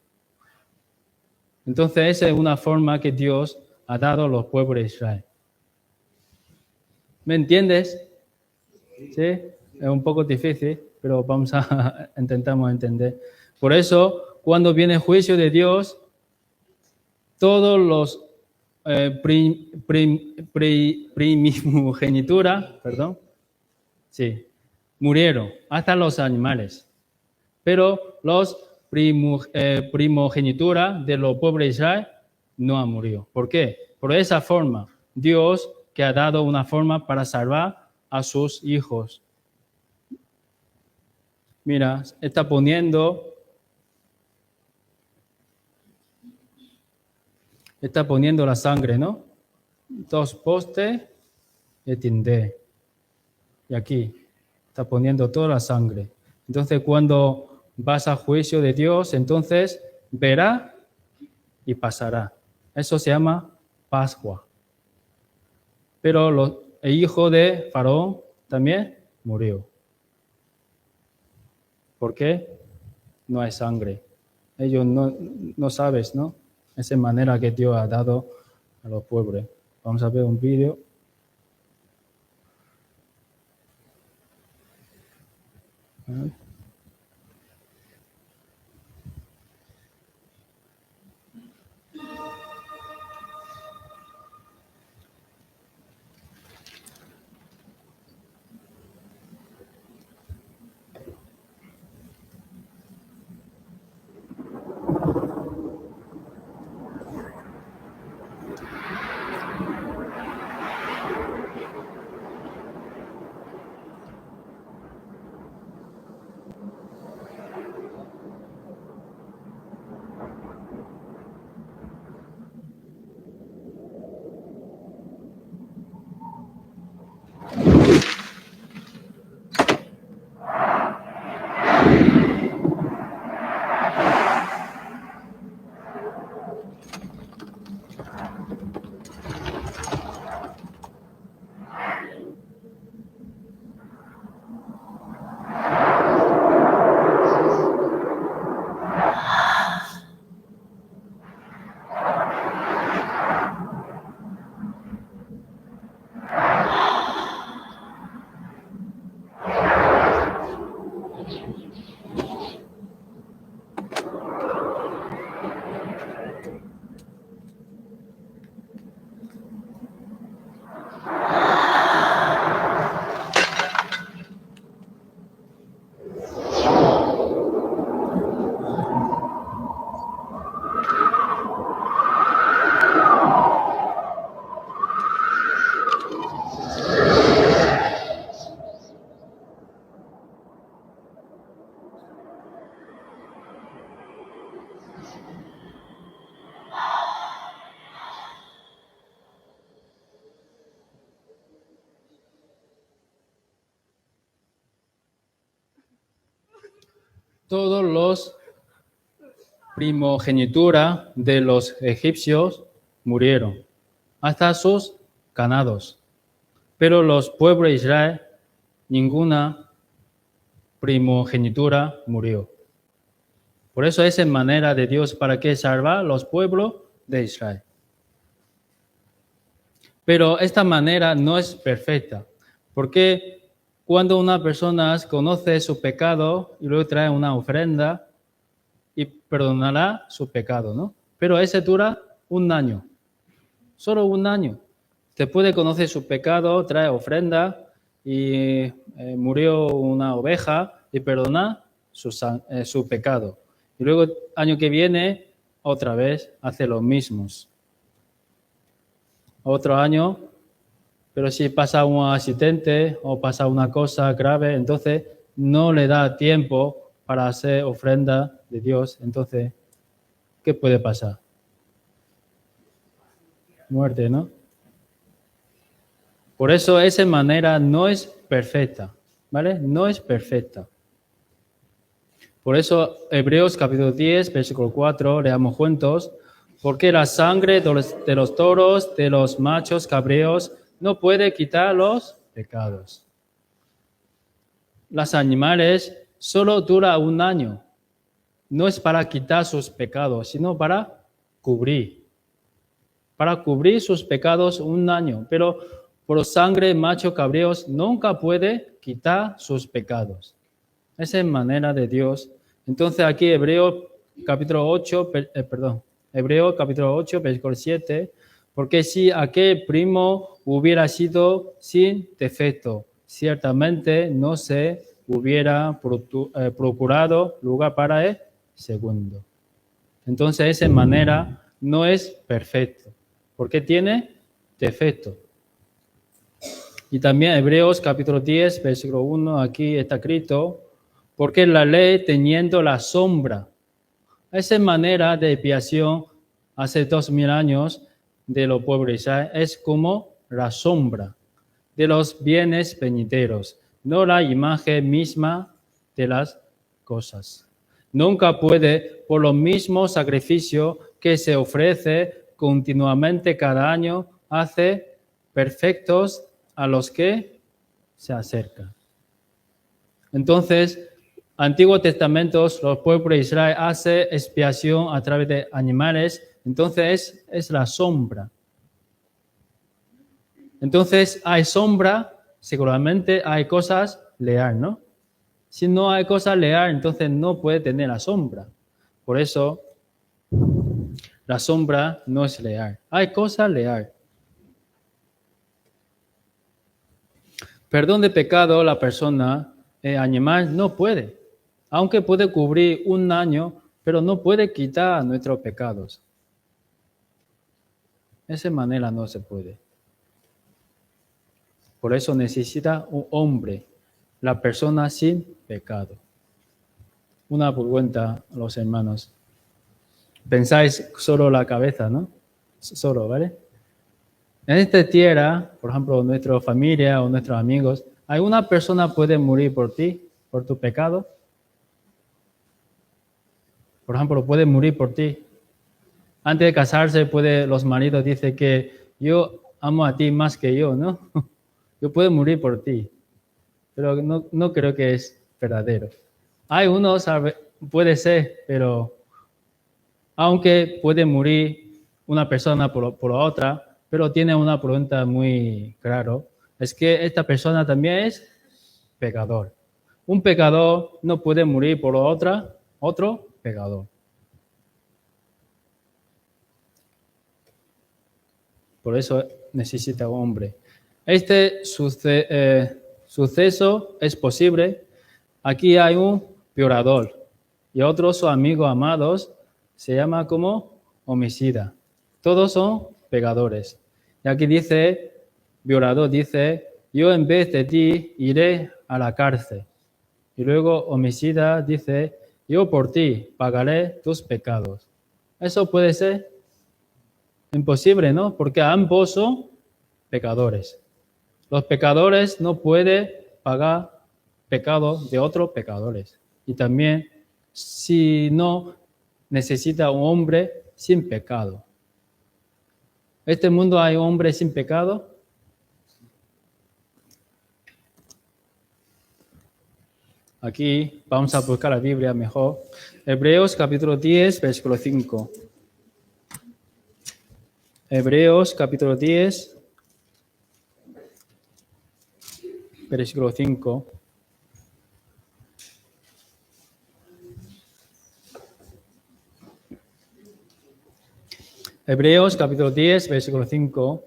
Entonces, esa es una forma que Dios ha dado a los pueblos de Israel. ¿Me entiendes? ¿Sí? Es un poco difícil, pero intentamos entender. Por eso, cuando viene el juicio de Dios, todos los primogenitura, murieron, hasta los animales. Pero los primogenitura de los pueblos de Israel no ha murido. ¿Por qué? Por esa forma, Dios que ha dado una forma para salvar a sus hijos. Mira, está poniendo la sangre, ¿no? 2 postes de tindé. Y aquí está poniendo toda la sangre. Entonces, cuando vas al juicio de Dios, entonces verá y pasará. Eso se llama Pascua. Pero el hijo de Faraón también murió. ¿Por qué? No hay sangre. Ellos no sabes, ¿no? Esa manera que Dios ha dado a los pueblos. Vamos a ver un vídeo. Todos los primogenitura de los egipcios murieron, hasta sus ganados. Pero los pueblos de Israel, ninguna primogenitura murió. Por eso es en manera de Dios para que salvar a los pueblos de Israel. Pero esta manera no es perfecta, porque cuando una persona conoce su pecado y luego trae una ofrenda y perdonará su pecado, ¿no? Pero ese dura 1 año, solo 1 año. Después de conocer su pecado, trae ofrenda y murió una oveja y perdona su pecado. Y luego, año que viene, otra vez hace lo mismo. Otro año, pero si pasa un accidente o pasa una cosa grave, entonces no le da tiempo para hacer ofrenda de Dios. Entonces, ¿qué puede pasar? Muerte, ¿no? Por eso esa manera no es perfecta, ¿vale? No es perfecta. Por eso Hebreos capítulo 10, versículo 4, leamos juntos. Porque la sangre de los toros, de los machos cabríos, no puede quitar los pecados. Los animales solo dura 1 año. No es para quitar sus pecados, sino para cubrir. Para cubrir sus pecados 1 año. Pero por sangre macho cabríos nunca puede quitar sus pecados. Esa es manera de Dios. Entonces aquí Hebreo capítulo 8, versículo 7, porque si aquel primo hubiera sido sin defecto, ciertamente no se hubiera procurado lugar para el segundo. Entonces, esa manera no es perfecto, porque tiene defecto. Y también Hebreos capítulo 10, versículo 1, aquí está escrito, porque la ley teniendo la sombra, esa manera de expiación hace 2000 años de los pueblos de Israel es como la sombra de los bienes venideros, no la imagen misma de las cosas. Nunca puede, por los mismos sacrificios que se ofrece continuamente cada año, hace perfectos a los que se acercan. Entonces, Antiguo Testamento, los pueblos de Israel hace expiación a través de animales, entonces es la sombra. Entonces hay sombra, seguramente hay cosas leales, ¿no? Si no hay cosas leales, entonces no puede tener la sombra. Por eso, la sombra no es leal. Hay cosas leales. Perdón de pecado, la persona, el animal no puede. Aunque puede cubrir un año, pero no puede quitar nuestros pecados. De esa manera no se puede. Por eso necesita un hombre, la persona sin pecado. Una pregunta a los hermanos. Pensáis solo la cabeza, ¿no? Solo, ¿vale? En esta tierra, por ejemplo, nuestra familia o nuestros amigos, ¿alguna persona puede morir por ti, por tu pecado? Por ejemplo, puede morir por ti. Antes de casarse, los maridos dicen que yo amo a ti más que yo, ¿no? Yo puedo morir por ti, pero no creo que es verdadero. Hay unos, puede ser, pero aunque puede morir una persona por otra, pero tiene una pregunta muy clara, es que esta persona también es pecador. Un pecador no puede morir por otro pecador. Por eso necesita un hombre. Este suceso es posible. Aquí hay un violador y otros son amigos amados, se llama como homicida. Todos son pecadores. Y aquí dice, violador dice, yo en vez de ti iré a la cárcel. Y luego homicida dice, yo por ti pagaré tus pecados. ¿Eso puede ser? Imposible, ¿no? Porque ambos son pecadores. Los pecadores no pueden pagar pecados de otros pecadores. Y también, si no, necesita un hombre sin pecado. ¿En este mundo hay un hombre sin pecado? Aquí vamos a buscar la Biblia mejor. Hebreos capítulo 10, versículo 5. Hebreos capítulo 10, versículo 5. Hebreos capítulo 10, versículo 5.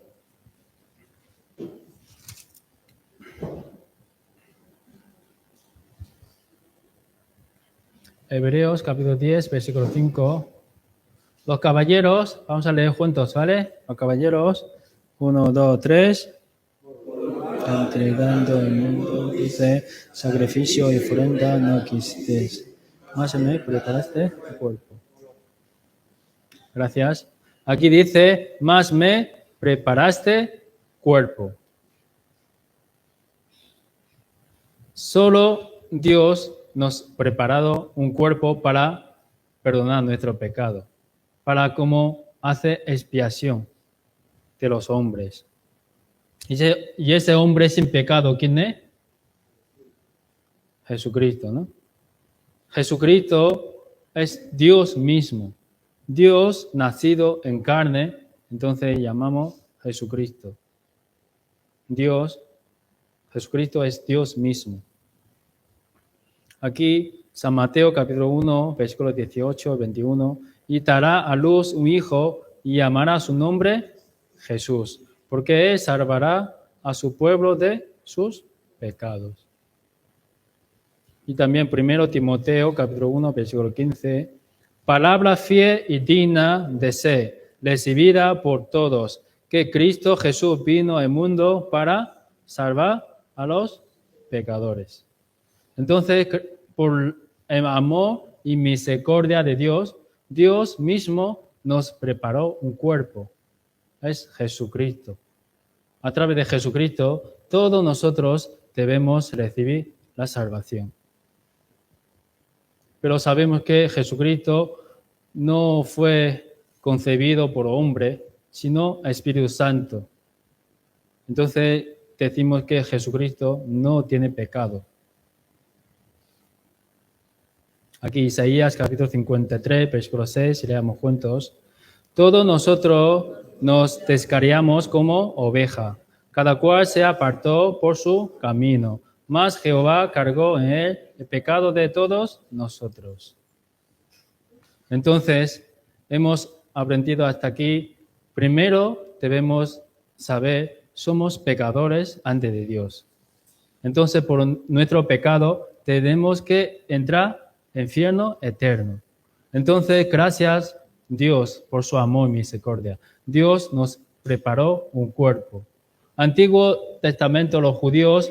Hebreos capítulo 10, versículo 5. Los caballeros, vamos a leer juntos, ¿vale? Los caballeros, 1, 2, 3. Entregando el mundo, dice, sacrificio y ofrenda no quisiste. Más me preparaste el cuerpo. Gracias. Aquí dice, más me preparaste cuerpo. Solo Dios nos ha preparado un cuerpo para perdonar nuestro pecado, para como hace expiación de los hombres. Y ese hombre sin pecado, ¿quién es? Jesucristo, ¿no? Jesucristo es Dios mismo. Dios nacido en carne, entonces llamamos Jesucristo. Jesucristo es Dios mismo. Aquí, San Mateo capítulo 1, versículos 18 21, y dará a luz un hijo y llamará su nombre Jesús, porque él salvará a su pueblo de sus pecados. Y también 1 Timoteo capítulo 1, versículo 15, palabra fiel y digna de ser, recibida por todos, que Cristo Jesús vino al mundo para salvar a los pecadores. Entonces, por el amor y misericordia de Dios, Dios mismo nos preparó un cuerpo. Es Jesucristo. A través de Jesucristo, todos nosotros debemos recibir la salvación. Pero sabemos que Jesucristo no fue concebido por hombre, sino Espíritu Santo. Entonces decimos que Jesucristo no tiene pecado. Aquí Isaías capítulo 53, versículo 6, si leamos juntos. Todos nosotros nos descarriamos como oveja, cada cual se apartó por su camino, mas Jehová cargó en él el pecado de todos nosotros. Entonces, hemos aprendido hasta aquí. Primero debemos saber, somos pecadores ante de Dios. Entonces, por nuestro pecado, tenemos que entrar al infierno eterno. Entonces, gracias Dios por su amor y misericordia. Dios nos preparó un cuerpo. Antiguo Testamento, los judíos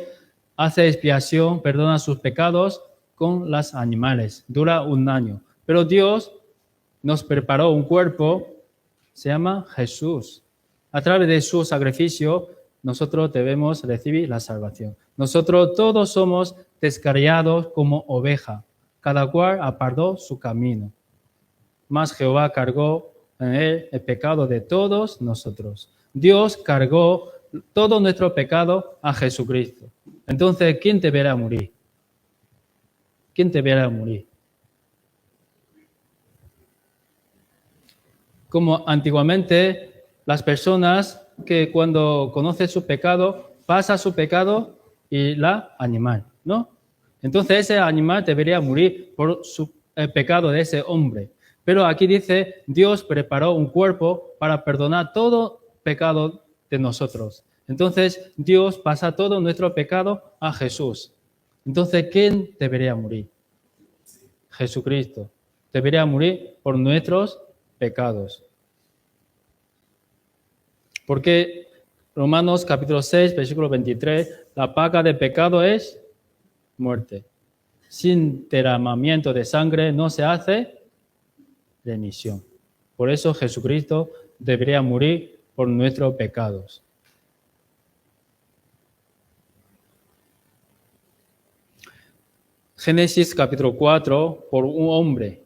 hacen expiación, perdonan sus pecados con los animales. Dura 1 año. Pero Dios nos preparó un cuerpo, se llama Jesús. A través de su sacrificio, nosotros debemos recibir la salvación. Nosotros todos somos descarriados como oveja, cada cual apartó su camino. Mas Jehová cargó en él el pecado de todos nosotros. Dios cargó todo nuestro pecado a Jesucristo. Entonces, ¿quién deberá morir? ¿Quién deberá morir? Como antiguamente, las personas que cuando conocen su pecado, pasa su pecado y la animal, ¿no? Entonces ese animal debería morir por el pecado de ese hombre. Pero aquí dice, Dios preparó un cuerpo para perdonar todo pecado de nosotros. Entonces Dios pasa todo nuestro pecado a Jesús. Entonces, ¿quién debería morir? Jesucristo. Debería morir por nuestros pecados. Porque Romanos capítulo 6, versículo 23, la paga del pecado es muerte. Sin derramamiento de sangre no se hace remisión. Por eso Jesucristo debería morir por nuestros pecados. Génesis capítulo 4 por un hombre.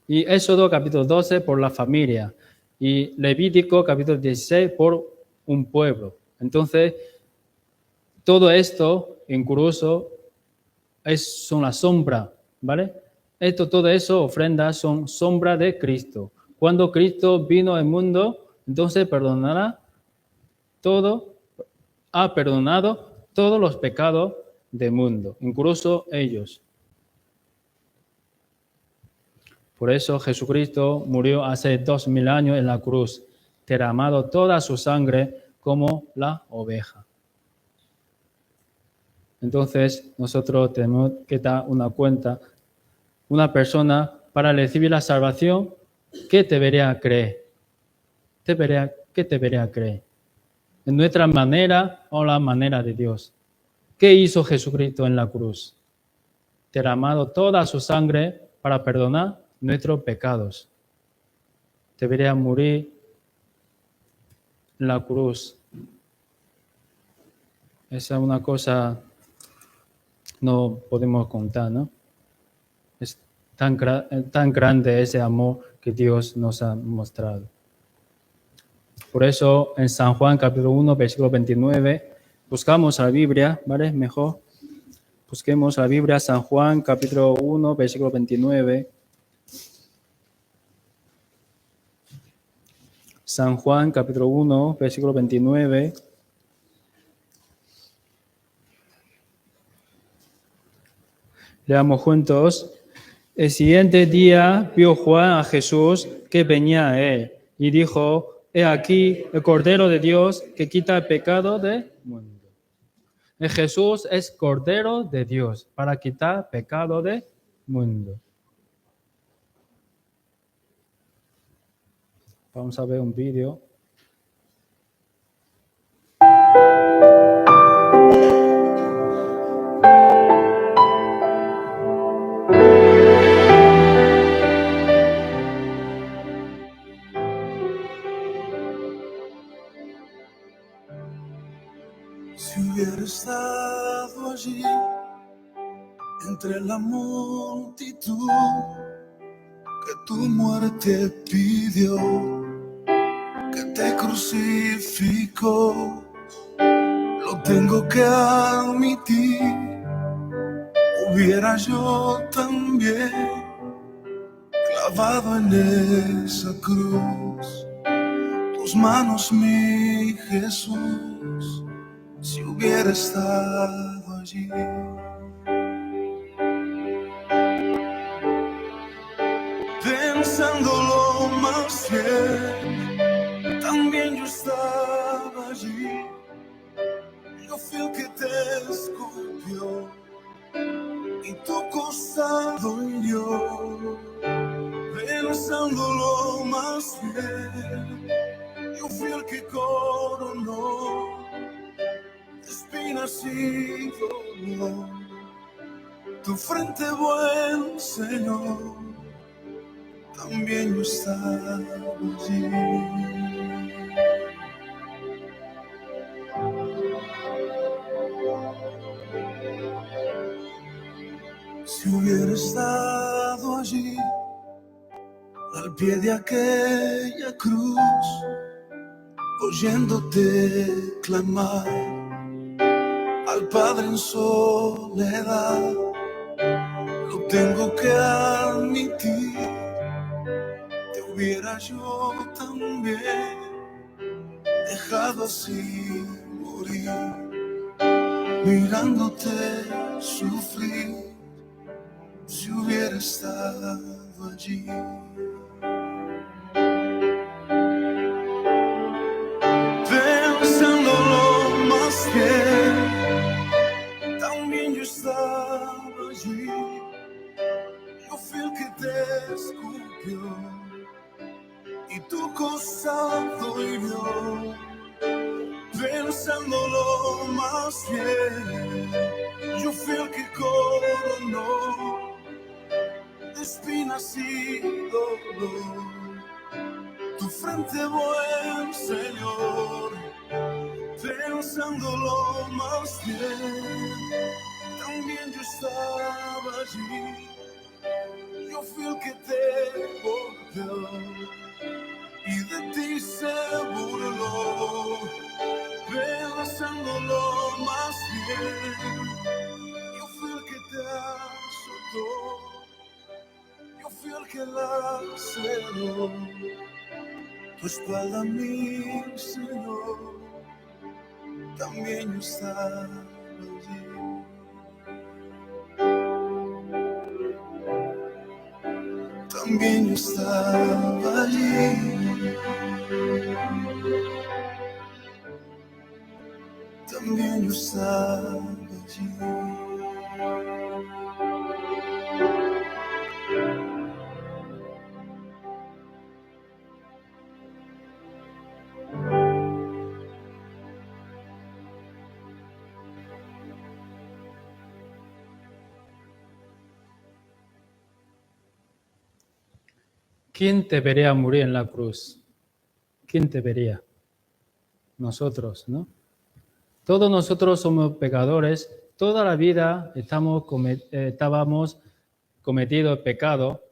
Y Éxodo capítulo 12 por la familia. Y Levítico capítulo 16 por un pueblo. Entonces, todo esto incluso son la sombra, ¿vale? Todo eso, ofrendas, son sombra de Cristo. Cuando Cristo vino al mundo, entonces ha perdonado todos los pecados del mundo, incluso ellos. Por eso Jesucristo murió hace 2000 años en la cruz, derramado toda su sangre como la oveja. Entonces, nosotros tenemos que dar una cuenta. Una persona, para recibir la salvación, ¿qué debería creer? ¿Qué debería creer? ¿En nuestra manera o la manera de Dios? ¿Qué hizo Jesucristo en la cruz? Derramado toda su sangre para perdonar nuestros pecados. Debería morir en la cruz. Esa es una cosa no podemos contar, ¿no? Es tan grande ese amor que Dios nos ha mostrado. Por eso en San Juan capítulo 1, versículo 29, buscamos la Biblia, ¿vale? Mejor. Busquemos la Biblia, San Juan capítulo 1, versículo 29. San Juan capítulo 1, versículo 29. Leamos juntos. El siguiente día vio Juan a Jesús que venía a él y dijo, he aquí el Cordero de Dios que quita el pecado del mundo. El Jesús es Cordero de Dios para quitar pecado del mundo. Vamos a ver un vídeo. Si hubiera estado allí entre la multitud que tu muerte pidió, que te crucificó, lo tengo que admitir, hubiera yo también clavado en esa cruz tus manos, mi Jesús, si hubiera estado allí. Pensándolo más bien, también yo estaba allí. Yo fui el que te escupió y tu costado hirió. Pensándolo más bien, yo fui el que coronó espinas y dolor tu frente, buen Señor. También yo estaba allí. Si hubiera estado allí, al pie de aquella cruz, oyéndote clamar al Padre en soledad, lo tengo que admitir, te hubiera yo también dejado así morir, mirándote sufrir, si hubiera estado allí. Pensándolo más bien, también yo estaba allí. Yo fui el que te escupió y tu costado hirió. Pensándolo más bien, yo fui el que coronó espinas y dolor tu frente, buen Señor. Pensándolo más bien, también yo estaba allí. Yo fui el que te golpeó y de ti se burló. Pensándolo más bien, yo fui el que te azotó, yo fui el que laceró tu espalda, mi Señor. También yo estaba allí. También yo estaba allí. También yo estaba allí. ¿Quién te vería morir en la cruz? ¿Quién te vería? Nosotros, ¿no? Todos nosotros somos pecadores. Toda la vida estábamos cometido pecado.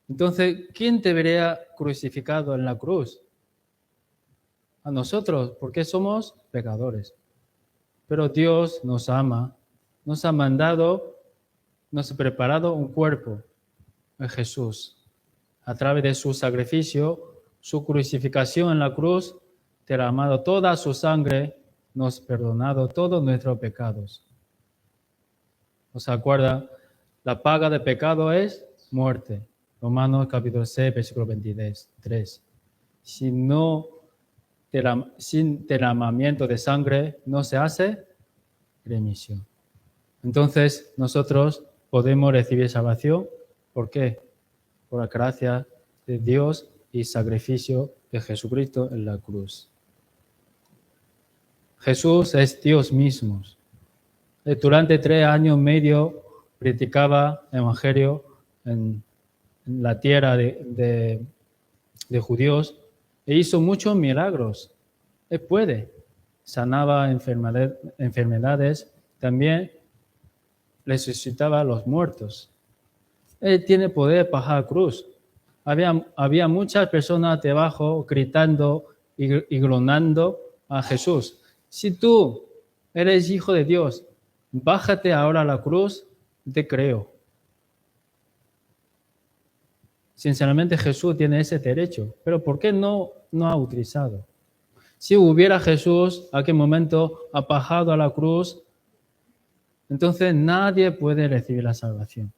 Entonces, ¿quién te vería crucificado en la cruz? A nosotros, porque somos pecadores. Pero Dios nos ama, nos ha mandado, nos ha preparado un cuerpo en Jesús. A través de su sacrificio, su crucificación en la cruz, derramado toda su sangre, nos ha perdonado todos nuestros pecados. ¿Os acuerdan? La paga de pecado es muerte. Romanos capítulo 6, versículo 23. Sin derramamiento de sangre no se hace remisión. Entonces, nosotros podemos recibir salvación. ¿Por qué? Por la gracia de Dios y sacrificio de Jesucristo en la cruz. Jesús es Dios mismo. Durante 3 años y medio predicaba el Evangelio en la tierra de judíos e hizo muchos milagros. Él puede. Sanaba enfermedades, también resucitaba a los muertos. Él tiene poder para bajar cruz. Había muchas personas debajo gritando y glonando a Jesús. Si tú eres hijo de Dios, bájate ahora a la cruz, te creo. Sinceramente Jesús tiene ese derecho, pero ¿por qué no ha utilizado? Si hubiera Jesús a aquel momento bajado a la cruz, entonces nadie puede recibir la salvación.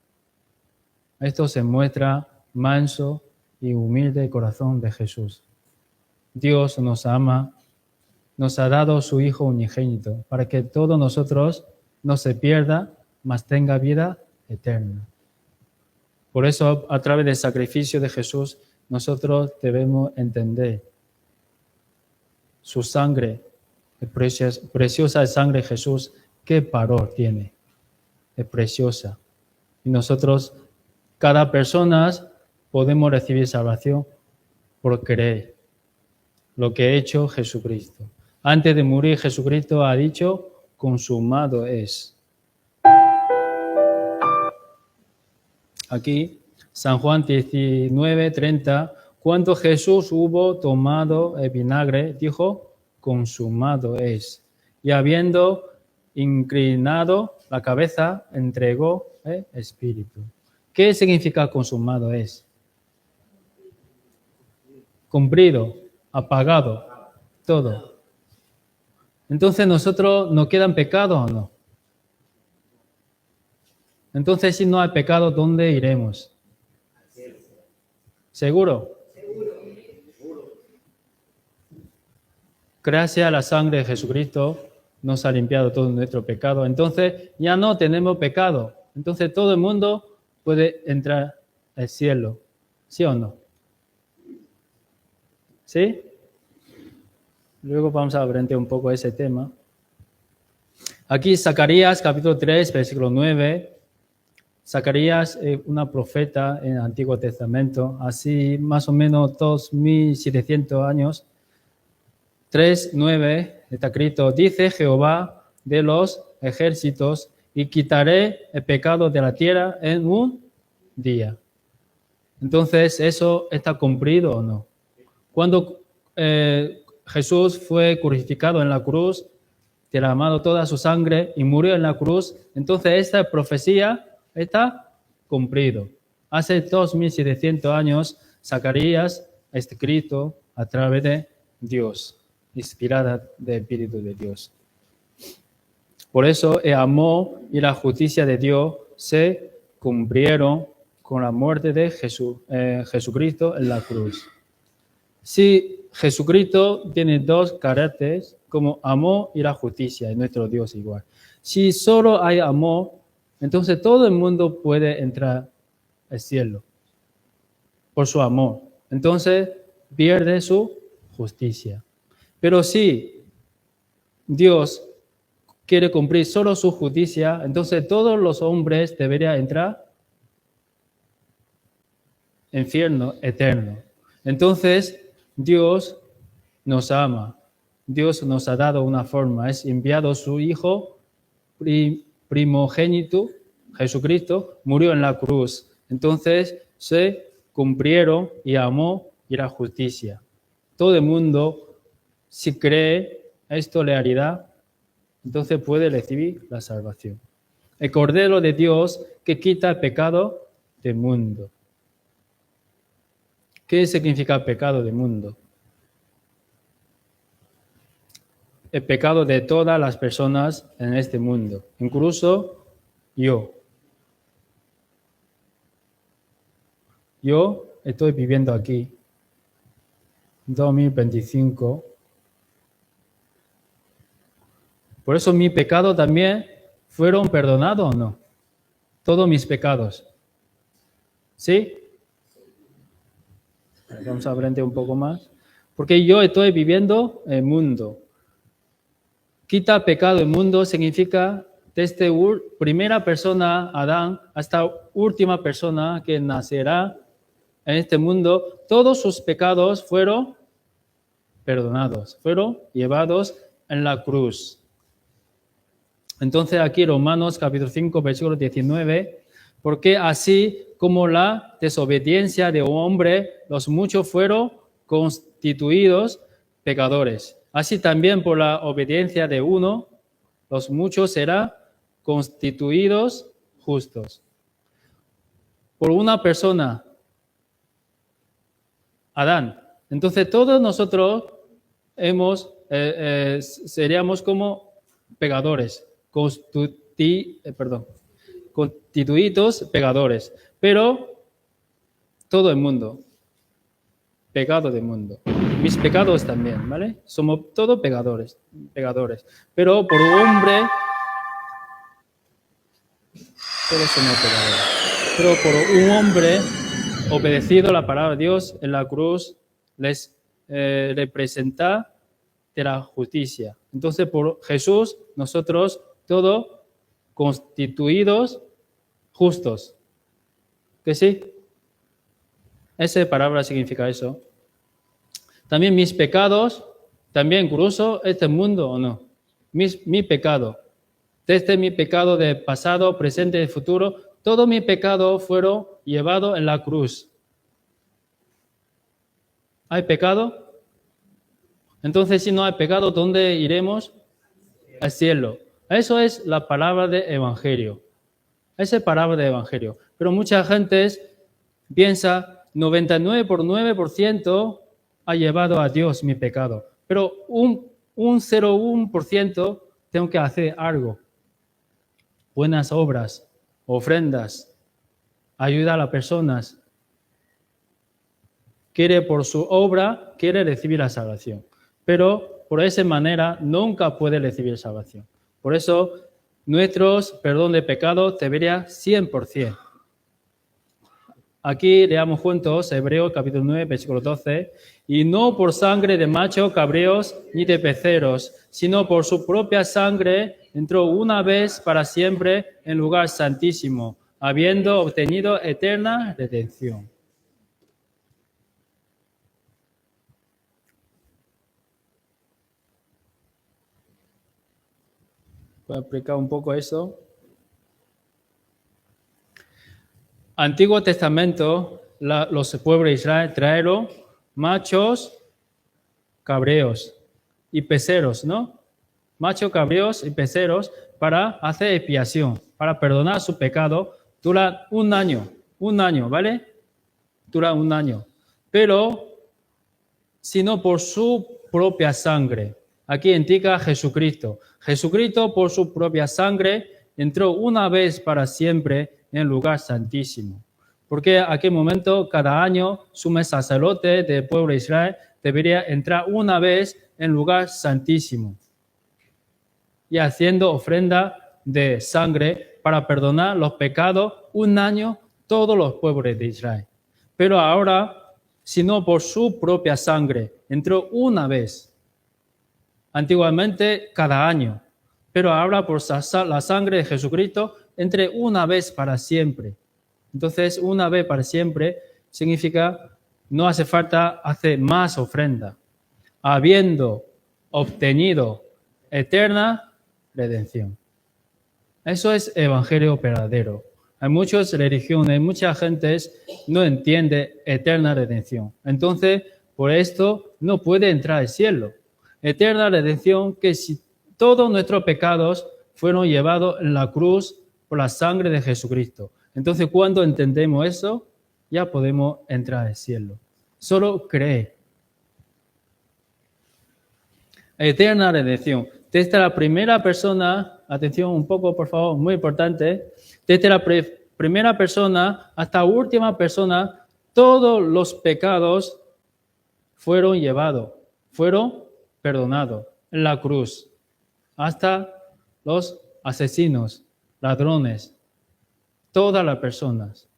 Esto se muestra manso y humilde corazón de Jesús. Dios nos ama, nos ha dado su Hijo unigénito para que todos nosotros no se pierda, mas tenga vida eterna. Por eso, a través del sacrificio de Jesús, nosotros debemos entender su sangre, preciosa sangre de Jesús, qué valor tiene, es preciosa. Y nosotros, cada persona, podemos recibir salvación por creer lo que ha hecho Jesucristo. Antes de morir, Jesucristo ha dicho, consumado es. Aquí, San Juan 19:30, cuando Jesús hubo tomado el vinagre, dijo, consumado es. Y habiendo inclinado la cabeza, entregó el Espíritu. ¿Qué significa consumado es? Cumplido, apagado, todo. Entonces, ¿nosotros nos quedan pecados o no? Entonces, si no hay pecado, ¿dónde iremos? ¿Seguro? Gracias a la sangre de Jesucristo nos ha limpiado todo nuestro pecado. Entonces ya no tenemos pecado. Entonces todo el mundo puede entrar al cielo. ¿Sí o no? ¿Sí? Luego vamos a aprender un poco ese tema. Aquí Zacarías capítulo 3, versículo 9. Zacarías es una profeta en el Antiguo Testamento, así más o menos 2700 años. 3:9 está escrito, dice Jehová de los ejércitos, y quitaré el pecado de la tierra en un día. Entonces, ¿eso está cumplido o no? Cuando Jesús fue crucificado en la cruz, derramado toda su sangre y murió en la cruz, entonces esta profecía está cumplido. Hace 2700 años, Zacarías ha escrito a través de Dios, inspirada del Espíritu de Dios. Por eso el amor y la justicia de Dios se cumplieron con la muerte de Jesucristo en la cruz. Si Jesucristo tiene 2 caracteres, como amor y la justicia, y nuestro Dios igual. Si solo hay amor, entonces todo el mundo puede entrar al cielo por su amor. Entonces pierde su justicia. Pero si Dios quiere cumplir solo su justicia, entonces todos los hombres deberían entrar en infierno eterno. Entonces Dios nos ama. Dios nos ha dado una forma. Es enviado su Hijo primogénito, Jesucristo, murió en la cruz. Entonces se cumplieron y amó y la justicia. Todo el mundo, si cree esto le hará, entonces puede recibir la salvación. El Cordero de Dios que quita el pecado del mundo. ¿Qué significa el pecado del mundo? El pecado de todas las personas en este mundo, incluso yo. Yo estoy viviendo aquí, 2025. Por eso mis pecados también fueron perdonados, ¿o no? Todos mis pecados. ¿Sí? Vamos a aprender un poco más. porque yo estoy viviendo el mundo. Quita pecado del mundo significa desde primera persona, Adán, hasta última persona que nacerá en este mundo, todos sus pecados fueron perdonados, fueron llevados en la cruz. Entonces aquí Romanos capítulo 5, versículo 19, porque así como la desobediencia de un hombre, los muchos fueron constituidos pecadores. Así también por la obediencia de uno, los muchos serán constituidos justos. Por una persona, Adán. Entonces todos nosotros seríamos como pecadores, constituidos pecadores, pero todo el mundo, pecado del mundo. Mis pecados también, ¿vale? Somos todos pecadores. Pero por un hombre, todos somos pecadores. Pero por un hombre obedecido a la palabra de Dios en la cruz, les representa de la justicia. Entonces, por Jesús, nosotros todos constituidos justos. ¿Que sí? Esa palabra significa eso. También mis pecados, también cruzo este mundo o no. Mi pecado. Desde mi pecado de pasado, presente y futuro, todos mis pecados fueron llevados en la cruz. ¿Hay pecado? Entonces, si no hay pecado, ¿dónde iremos? Al cielo. Eso es la palabra de evangelio. Esa es palabra de evangelio. Pero mucha gente piensa, 99,9% ha llevado a Dios mi pecado. Pero un 0,1% tengo que hacer algo. Buenas obras, ofrendas, ayuda a las personas. Quiere por su obra, quiere recibir la salvación. Pero por esa manera nunca puede recibir salvación. Por eso, nuestros perdón de pecados debería 100%. Aquí leamos juntos Hebreos capítulo 9, versículo 12. Y no por sangre de machos cabríos ni de becerros, sino por su propia sangre entró una vez para siempre en lugar santísimo, habiendo obtenido eterna redención. Voy a explicar un poco eso. Antiguo Testamento, los pueblos de Israel trajeron machos cabreos y peceros, ¿no? Machos cabreos y peceros para hacer expiación, para perdonar su pecado. Dura un año, ¿vale? Dura un año. Pero, sino por su propia sangre. Aquí indica Jesucristo. Jesucristo por su propia sangre entró una vez para siempre en el lugar santísimo. Porque en aquel momento, cada año, sumo sacerdote del pueblo de Israel debería entrar una vez en el lugar santísimo y haciendo ofrenda de sangre para perdonar los pecados un año todos los pueblos de Israel. Pero ahora, sino por su propia sangre, entró una vez. Antiguamente, cada año. Pero ahora, por la sangre de Jesucristo, entre una vez para siempre. Entonces, una vez para siempre significa no hace falta hacer más ofrenda, habiendo obtenido eterna redención. Eso es evangelio verdadero. Hay muchas religiones, mucha gente no entiende eterna redención. Entonces, por esto no puede entrar al cielo. Eterna redención, que si todos nuestros pecados fueron llevados en la cruz por la sangre de Jesucristo. Entonces, cuando entendemos eso, ya podemos entrar al cielo. Solo cree. Eterna redención. Desde la primera persona, atención un poco, por favor, muy importante. Desde la primera persona hasta la última persona, todos los pecados fueron llevados, fueron perdonados en la cruz. Hasta los asesinos, ladrones, todas las personas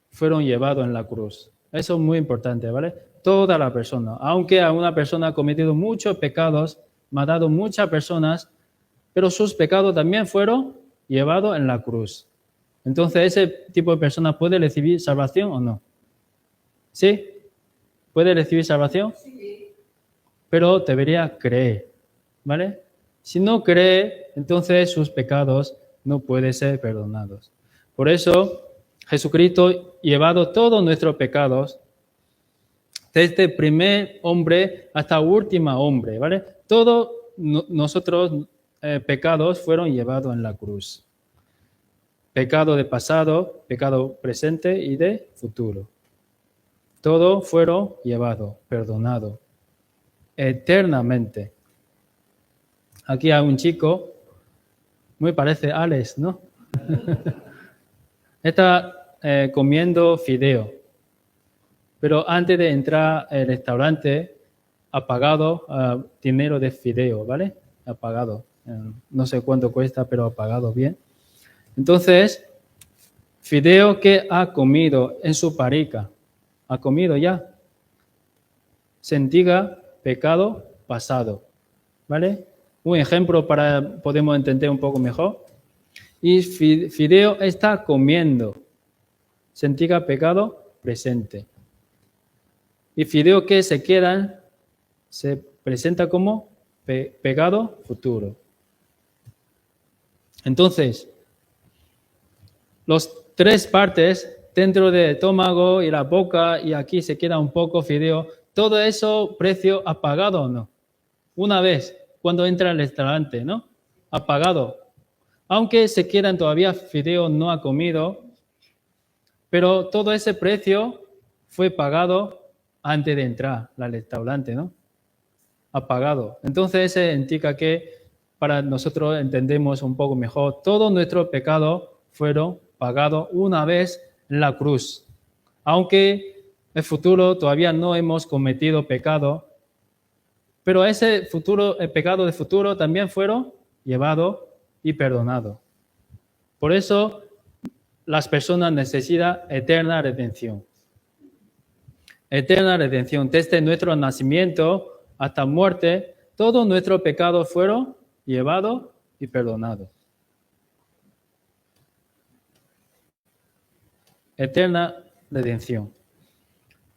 fueron llevados en la cruz. Eso es muy importante, ¿vale? toda la persona. Aunque una persona ha cometido muchos pecados, matado muchas personas, pero sus pecados también fueron llevados en la cruz. Entonces, ¿ese tipo de persona puede recibir salvación o no? ¿Sí? ¿Puede recibir salvación? Sí. Pero debería creer, ¿vale? Si no cree, entonces sus pecados no pueden ser perdonados. Por eso, Jesucristo llevado todos nuestros pecados, desde el primer hombre hasta el último hombre, ¿vale? Todos nosotros pecados fueron llevados en la cruz. Pecado de pasado, pecado presente y de futuro. Todos fueron llevados, perdonados, eternamente. Aquí hay un chico, muy parece Alex, ¿no? Está comiendo fideo. Pero antes de entrar al restaurante, ha pagado dinero de fideo, ¿vale? Ha pagado. No sé cuánto cuesta, pero ha pagado bien. Entonces, fideo que ha comido en su barriga, ha comido ya. Sentiga pecado pasado, ¿vale? Un ejemplo para podemos entender un poco mejor. Y fideo está comiendo. Sentiga pecado presente. Y fideo que se quedan se presenta como pecado futuro. Entonces, los tres partes dentro del estómago y la boca y aquí se queda un poco fideo, todo eso precio ha pagado o no. Una vez cuando entra al restaurante, ¿no? Ha pagado. Aunque se quedan todavía fideo no ha comido, pero todo ese precio fue pagado antes de entrar al restaurante, ¿no? Ha pagado. Entonces, eso indica que para nosotros entendemos un poco mejor, todos nuestros pecados fueron pagados una vez en la cruz. Aunque en el futuro todavía no hemos cometido pecado, pero ese futuro, el pecado del futuro también fueron llevados y perdonados. Por eso, las personas necesitan eterna redención. Eterna redención. Desde nuestro nacimiento hasta muerte, todos nuestros pecados fueron llevados y perdonados. Eterna redención.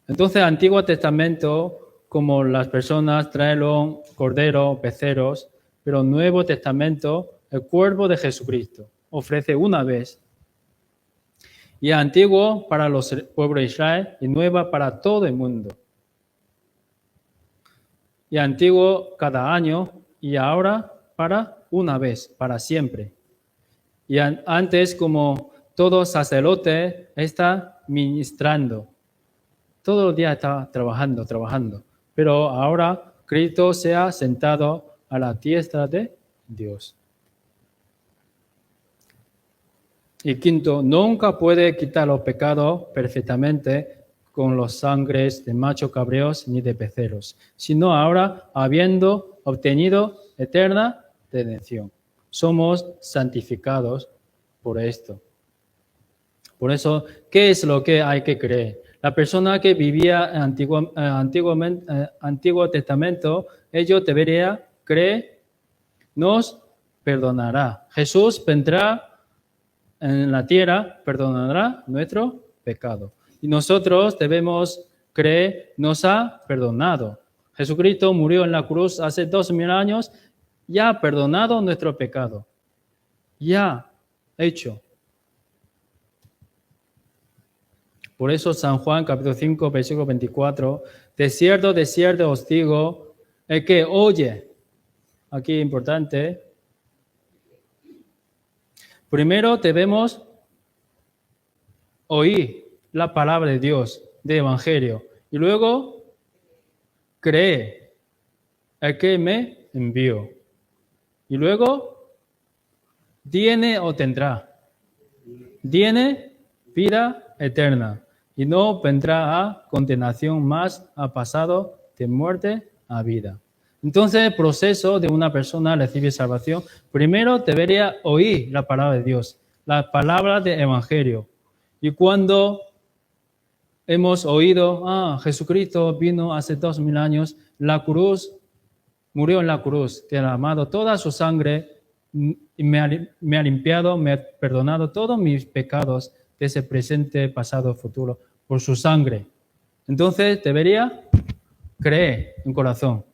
Entonces, Antiguo Testamento, como las personas trajeron cordero, becerros, pero Nuevo Testamento, el cuerpo de Jesucristo, ofrece una vez. Y antiguo para los pueblos de Israel y nueva para todo el mundo. Y antiguo cada año y ahora para una vez, para siempre. Y antes como todo sacerdote está ministrando. Todos los días está trabajando. Pero ahora Cristo se ha sentado a la diestra de Dios. Y quinto, nunca puede quitar los pecados perfectamente con los sangres de machos cabríos ni de becerros, sino ahora habiendo obtenido eterna redención. Somos santificados por esto. Por eso, ¿qué es lo que hay que creer? La persona que vivía en Antiguo Testamento, ellos deberían creer, nos perdonará. Jesús vendrá en la tierra, perdonará nuestro pecado. Y nosotros debemos creer, nos ha perdonado. Jesucristo murió en la cruz hace 2000 años, ya ha perdonado nuestro pecado. Ya hecho. Por eso San Juan, capítulo 5, versículo 24, de cierto os digo, el que oye, aquí importante, primero debemos oír la palabra de Dios, del Evangelio, y luego creer el que me envió. Y luego, tiene o tendrá. Tiene vida eterna y no vendrá a condenación, más ha pasado de muerte a vida. Entonces, el proceso de una persona recibir salvación, primero debería oír la palabra de Dios, la palabra del Evangelio. Y cuando hemos oído, Jesucristo vino hace 2000 años, la cruz, murió en la cruz, derramado toda su sangre, y me ha limpiado, me ha perdonado todos mis pecados desde presente, pasado, futuro, por su sangre. Entonces debería creer en corazón,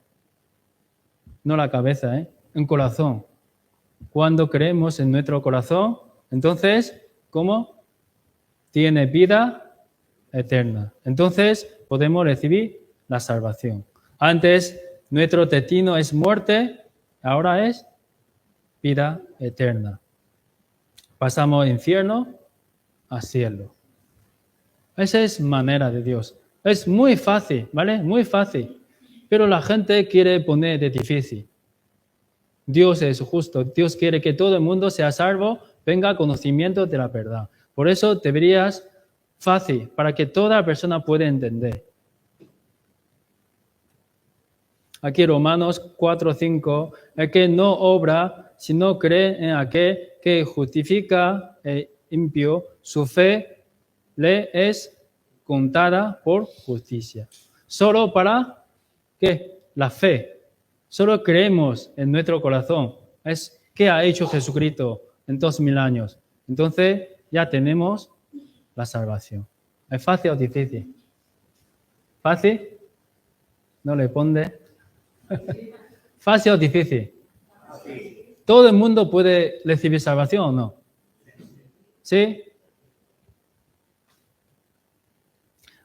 no la cabeza, en corazón. Cuando creemos en nuestro corazón, entonces, ¿cómo? Tiene vida eterna. Entonces podemos recibir la salvación. Antes nuestro destino es muerte, ahora es vida eterna. Pasamos del infierno al cielo. Esa es manera de Dios. Es muy fácil, ¿vale? Muy fácil. Pero la gente quiere poner de difícil. Dios es justo. Dios quiere que todo el mundo sea salvo, venga conocimiento de la verdad. Por eso deberías fácil, para que toda persona pueda entender. Aquí Romanos 4:5, el que no obra, sino cree en aquel que justifica e impío, su fe le es contada por justicia. Solo para, ¿qué? La fe. Solo creemos en nuestro corazón. Es ¿qué ha hecho Jesucristo en 2000 años? Entonces ya tenemos la salvación. ¿Es fácil o difícil? ¿Fácil? No le pone. ¿Fácil o difícil? ¿Todo el mundo puede recibir salvación o no? ¿Sí?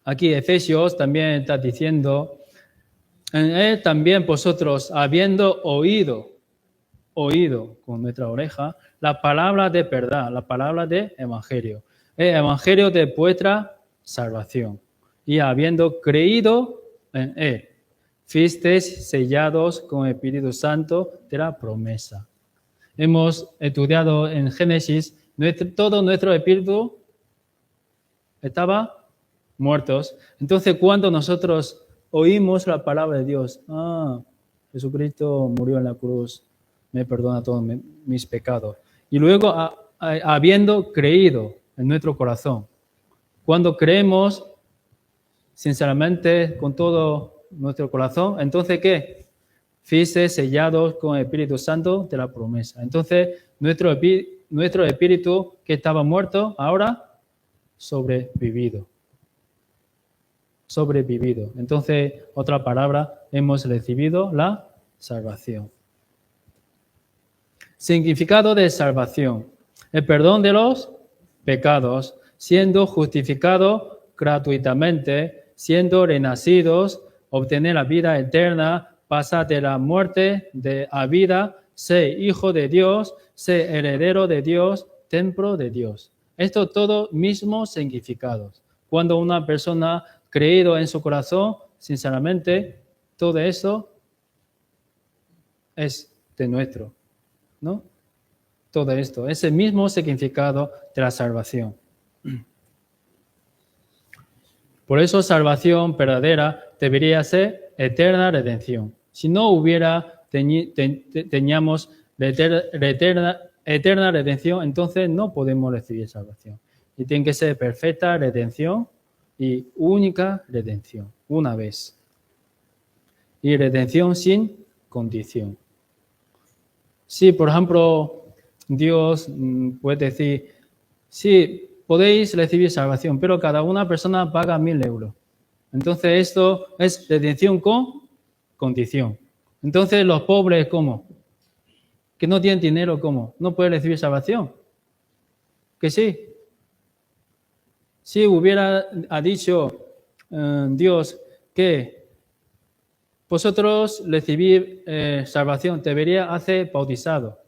Aquí Efesios también está diciendo, en él también vosotros, habiendo oído con nuestra oreja, la palabra de verdad, la palabra de evangelio. El evangelio de vuestra salvación. Y habiendo creído en él, fuisteis sellados con el Espíritu Santo de la promesa. Hemos estudiado en Génesis, todo nuestro espíritu estaba muertos. Entonces, cuando nosotros oímos la palabra de Dios, Jesucristo murió en la cruz, me perdona todos mis pecados. Y luego, habiendo creído en nuestro corazón, cuando creemos sinceramente con todo nuestro corazón, entonces ¿qué? Fuisteis sellados con el Espíritu Santo de la promesa. Entonces, nuestro espíritu que estaba muerto, ahora sobrevivido. Entonces, otra palabra, hemos recibido la salvación. Significado de salvación. El perdón de los pecados, siendo justificados gratuitamente, siendo renacidos, obtener la vida eterna, pasar de la muerte a vida, ser hijo de Dios, ser heredero de Dios, templo de Dios. Esto todo mismo significados. Cuando una persona creído en su corazón, sinceramente, todo eso es de nuestro, ¿no? Todo esto es el mismo significado de la salvación. Por eso, salvación verdadera debería ser eterna redención. Si no hubiera, teníamos eterna redención, entonces no podemos recibir salvación. Y tiene que ser perfecta redención y única redención, una vez. Y redención sin condición. Si, por ejemplo, Dios puede decir, sí, podéis recibir salvación, pero cada una persona paga 1.000 euros. Entonces esto es redención con condición. Entonces los pobres, ¿cómo? Que no tienen dinero, ¿cómo? ¿No pueden recibir salvación? Que sí. Si hubiera dicho Dios que vosotros recibir salvación, debería hacer bautizado.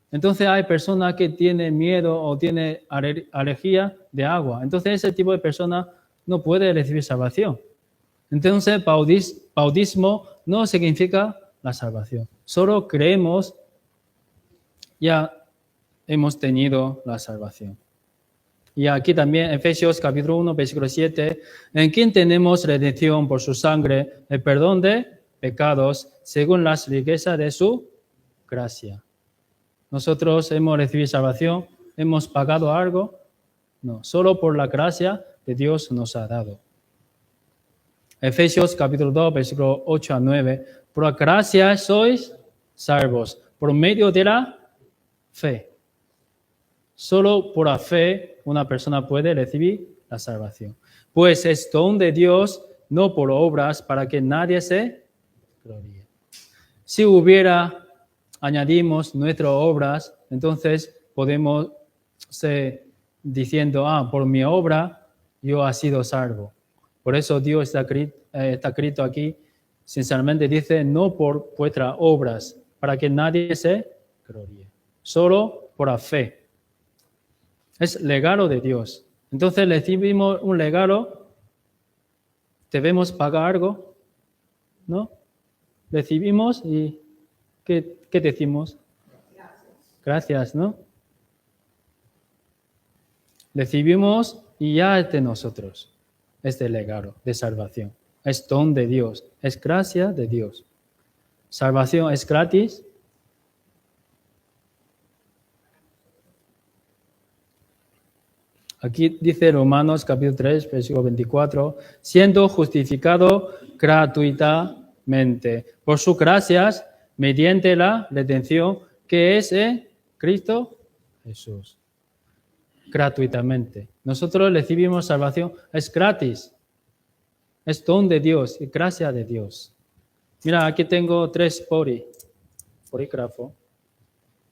Entonces hay personas que tienen miedo o tienen alergia de agua. Entonces ese tipo de persona no puede recibir salvación. Entonces bautismo no significa la salvación. Solo creemos, ya hemos tenido la salvación. Y aquí también, Efesios capítulo 1, versículo 7, en quien tenemos redención por su sangre, el perdón de pecados, según las riquezas de su gracia. Nosotros hemos recibido salvación, ¿hemos pagado algo? No, solo por la gracia que Dios nos ha dado. Efesios capítulo 2, versículo 8 a 9. Por la gracia sois salvos, por medio de la fe. Solo por la fe una persona puede recibir la salvación. Pues es don de Dios, no por obras, para que nadie se gloríe. Si añadimos nuestras obras, entonces podemos ser diciendo, por mi obra yo he sido salvo. Por eso Dios está escrito aquí, sinceramente dice, no por vuestras obras, para que nadie se gloríe. Solo por la fe. Es regalo de Dios. Entonces recibimos un regalo, ¿debemos pagar algo? ¿No? Recibimos y ¿qué decimos? Gracias, ¿no? Recibimos y ya es de nosotros. Es de regalo, de salvación. Es don de Dios, es gracia de Dios. Salvación es gratis. Aquí dice Romanos capítulo 3, versículo 24, siendo justificado gratuitamente por sus gracias mediante la redención que es en Cristo Jesús. Gratuitamente. Nosotros recibimos salvación, es gratis. Es don de Dios y gracia de Dios. Mira, aquí tengo 3 polígrafos.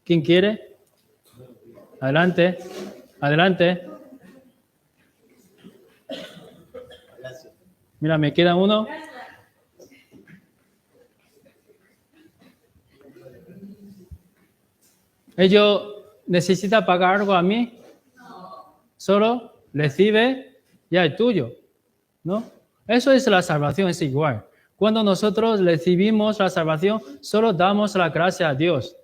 ¿Quién quiere? Adelante, adelante. Mira, me queda uno. ¿Ellos necesitan pagar algo a mí? Solo recibe, ya es tuyo, ¿no? Eso es la salvación, es igual. Cuando nosotros recibimos la salvación, solo damos la gracia a Dios.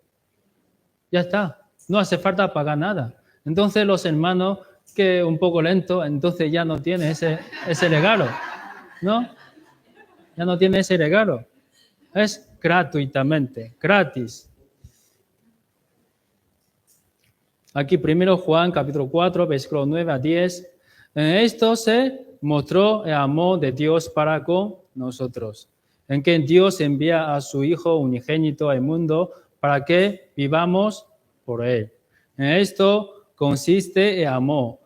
Ya está, no hace falta pagar nada. Entonces los hermanos que un poco lento, entonces ya no tienen ese regalo, ¿no? Ya no tiene ese regalo. Es gratuitamente, gratis. Aquí primero Juan capítulo 4, versículo 9 a 10. En esto se mostró el amor de Dios para con nosotros, en que Dios envía a su Hijo unigénito al mundo para que vivamos por Él. En esto consiste el amor,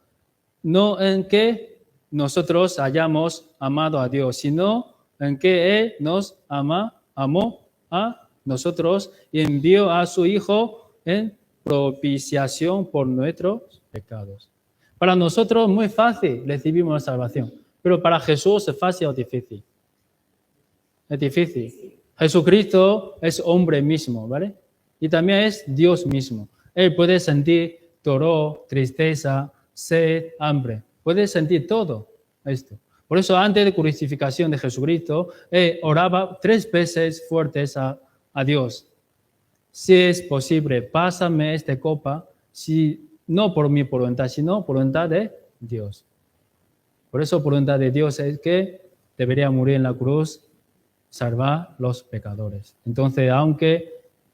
no en que nosotros hayamos amado a Dios, sino en que Él nos amó a nosotros y envió a su Hijo en propiciación por nuestros pecados. Para nosotros muy fácil recibimos la salvación, pero para Jesús es fácil o difícil. Es difícil. Jesucristo es hombre mismo, ¿vale? Y también es Dios mismo. Él puede sentir dolor, tristeza, sed, hambre. Puede sentir todo esto. Por eso antes de la crucificación de Jesucristo, Él oraba 3 veces fuertes a Dios. Si es posible, pásame esta copa, no por mi voluntad, sino por voluntad de Dios. Por eso voluntad de Dios es que debería morir en la cruz, salvar los pecadores. Entonces, aunque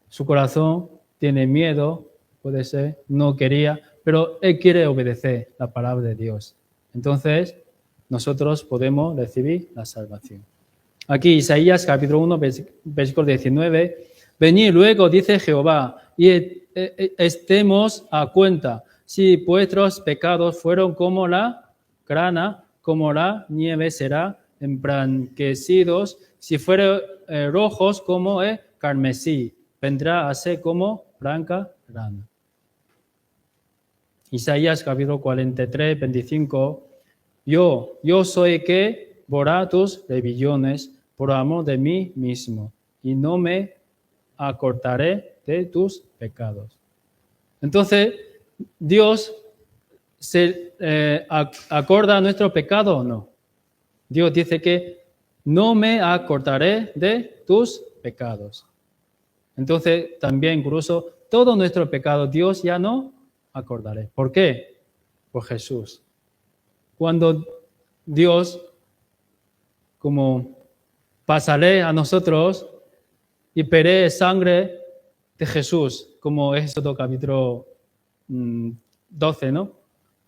su corazón tiene miedo, puede ser, no quería, pero Él quiere obedecer la palabra de Dios. Entonces, nosotros podemos recibir la salvación. Aquí, Isaías capítulo 1, versículo 19, venid luego, dice Jehová, y estemos a cuenta, si vuestros pecados fueron como la grana, como la nieve será emblanquecidos, si fueron rojos como el carmesí, vendrá a ser como blanca grana. Isaías capítulo 43, 25, yo soy que borra tus rebeliones por amor de mí mismo, y no me acortaré de tus pecados. Entonces, ¿Dios se acorda nuestro pecado o no? Dios dice que no me acordaré de tus pecados. Entonces, también incluso todo nuestro pecado Dios ya no acordaré. ¿Por qué? Por Jesús. Cuando Dios, como pasaré a nosotros y veré sangre de Jesús, como Éxodo capítulo 12, ¿no?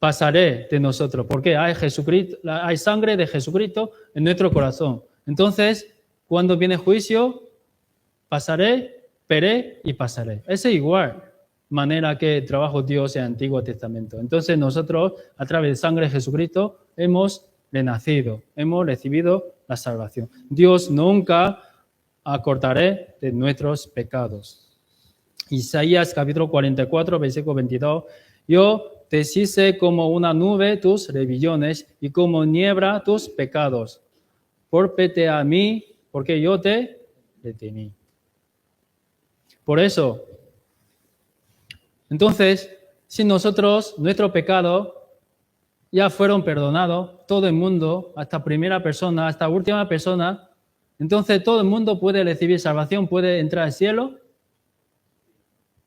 pasaré de nosotros, porque hay sangre de Jesucristo en nuestro corazón. Entonces, cuando viene juicio, pasaré, veré y pasaré. Es igual manera que trabaja Dios en el Antiguo Testamento. Entonces, nosotros, a través de sangre de Jesucristo, hemos renacido, hemos recibido la salvación. Dios nunca acortará de nuestros pecados. Isaías capítulo 44, versículo 22. Yo deshice como una nube tus rebeliones y como niebla tus pecados. Vólvete a mí, porque yo te retení. Por eso, entonces, si nosotros, nuestro pecado, ya fueron perdonados, todo el mundo, hasta primera persona, hasta última persona, entonces todo el mundo puede recibir salvación, puede entrar al cielo.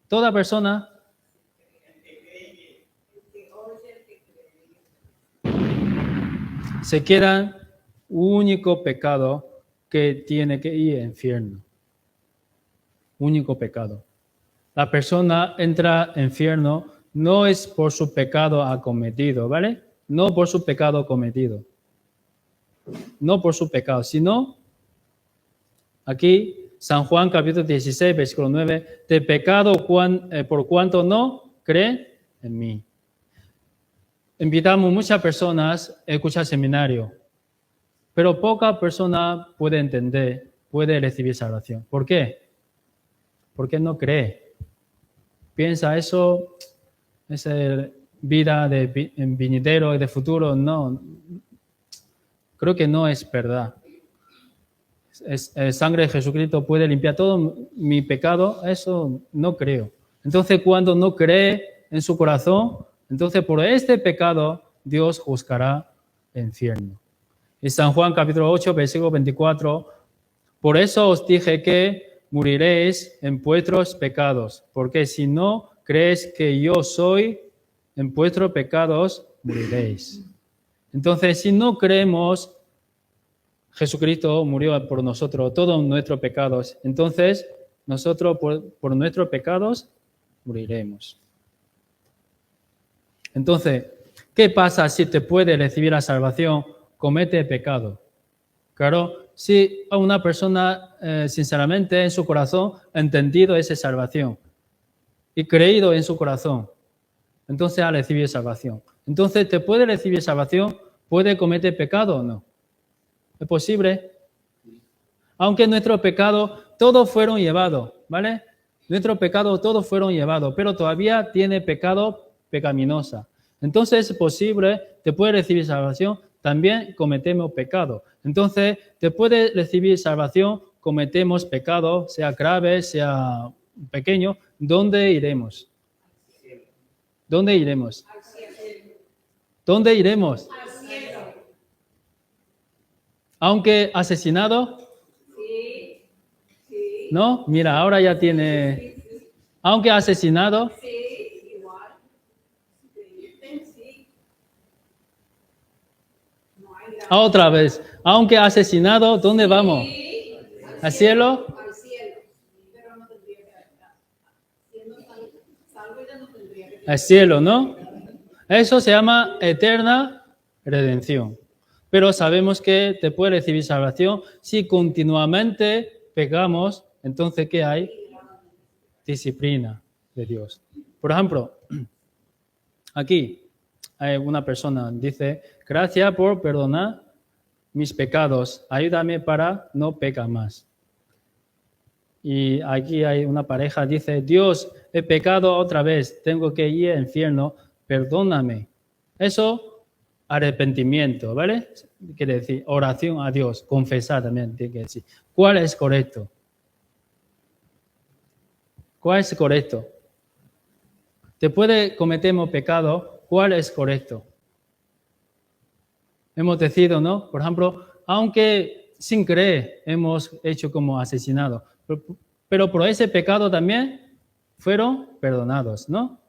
Toda persona. Se queda único pecado que tiene que ir al infierno. Único pecado. La persona entra al infierno no es por su pecado acometido, ¿vale? No por su pecado cometido. No por su pecado, sino aquí San Juan capítulo 16, versículo 9, de pecado por cuanto no cree en mí. Invitamos a muchas personas a escuchar seminario, pero poca persona puede entender, puede recibir salvación. ¿Por qué? Porque no cree. Piensa eso, esa vida de venidero y de futuro, no. Creo que no es verdad. Sangre de Jesucristo puede limpiar todo mi pecado, eso no creo. Entonces, cuando no cree en su corazón, entonces por este pecado Dios juzgará el infierno. Y San Juan capítulo 8, versículo 24, por eso os dije que moriréis en vuestros pecados, porque si no creéis que yo soy, en vuestros pecados moriréis. Entonces, si no creemos, Jesucristo murió por nosotros, todos nuestros pecados. Entonces, nosotros por nuestros pecados moriremos. Entonces, ¿qué pasa si te puede recibir la salvación? Comete pecado. Claro, si a una persona sinceramente en su corazón ha entendido esa salvación y creído en su corazón, entonces ha recibido salvación. Entonces, ¿te puede recibir salvación? ¿Puede cometer pecado o no? ¿Es posible? Aunque nuestros pecados todos fueron llevados, ¿vale? Nuestros pecados todos fueron llevados, pero todavía tiene pecado pecaminosa. Entonces es posible, te puede recibir salvación, también cometemos pecado. Entonces, te puede recibir salvación, cometemos pecado, sea grave, sea pequeño, ¿dónde iremos? ¿Dónde iremos? ¿Dónde iremos? Aunque asesinado, ¿no? Mira, ahora ya tiene, aunque asesinado, otra vez, aunque asesinado, ¿dónde vamos? ¿Al cielo? Al cielo, ¿no? Eso se llama eterna redención. Pero sabemos que te puede recibir salvación si continuamente pecamos. Entonces, ¿qué hay? Disciplina de Dios. Por ejemplo, aquí hay una persona dice, gracias por perdonar mis pecados, ayúdame para no pecar más. Y aquí hay una pareja dice, Dios, he pecado otra vez, tengo que ir al infierno, perdóname. Eso arrepentimiento, ¿vale? Quiere decir oración a Dios, confesar también tiene que decir. ¿Cuál es correcto? ¿Cuál es correcto? Te puede cometemos pecado, ¿cuál es correcto? Hemos decidido, ¿no? Por ejemplo, aunque sin creer hemos hecho como asesinado, pero por ese pecado también fueron perdonados, ¿no?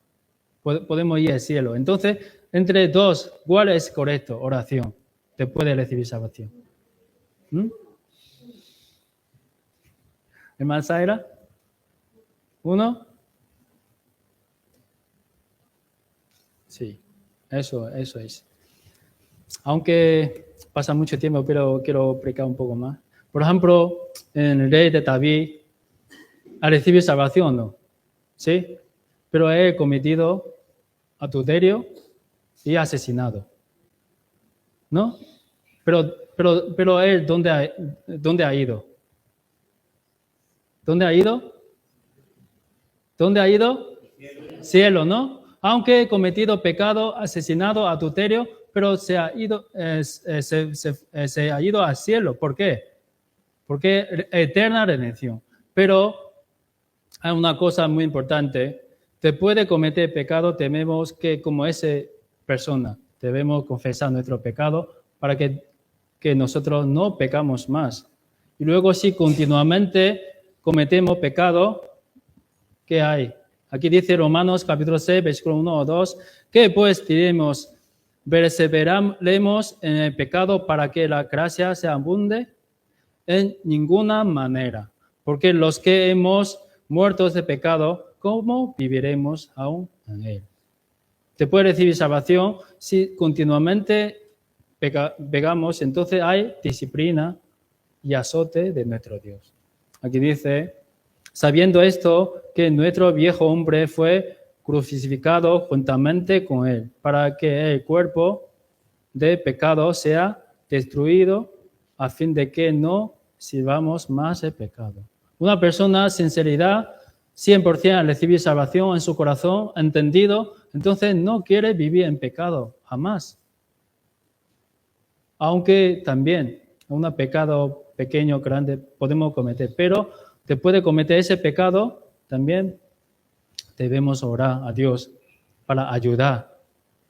Podemos ir al cielo. Entonces, entre dos, ¿cuál es correcto? Oración. Te puede recibir salvación. ¿Hermana Zaira? ¿Uno? Sí. Eso es. Aunque pasa mucho tiempo, pero quiero explicar un poco más. Por ejemplo, en el rey de David, ¿ha recibido salvación o no? ¿Sí? Pero he cometido adulterio y asesinado. ¿No? Pero él, ¿dónde ha ido? ¿Dónde ha ido? ¿Dónde ha ido? Cielo, ¿no? Aunque he cometido pecado, asesinado, adulterio, pero se ha ido al cielo. ¿Por qué? Porque eterna redención. Pero hay una cosa muy importante. Después de cometer pecado, tenemos que, como esa persona, debemos confesar nuestro pecado para que nosotros no pecamos más. Y luego, si continuamente cometemos pecado, ¿qué hay? Aquí dice Romanos capítulo 6, versículo 1 o 2, que pues diremos, perseveraremos en el pecado para que la gracia se abunde. En ninguna manera, porque los que hemos muerto de pecado, ¿cómo viviremos aún en él? Te puede recibir salvación si continuamente pecamos, entonces hay disciplina y azote de nuestro Dios. Aquí dice, sabiendo esto, que nuestro viejo hombre fue crucificado juntamente con él, para que el cuerpo de pecado sea destruido, a fin de que no sirvamos más el pecado. Una persona sin sinceridad, 100% al recibir salvación en su corazón, entendido, entonces no quiere vivir en pecado, jamás. Aunque también un pecado pequeño, grande, podemos cometer, pero después de cometer ese pecado, también debemos orar a Dios para ayudar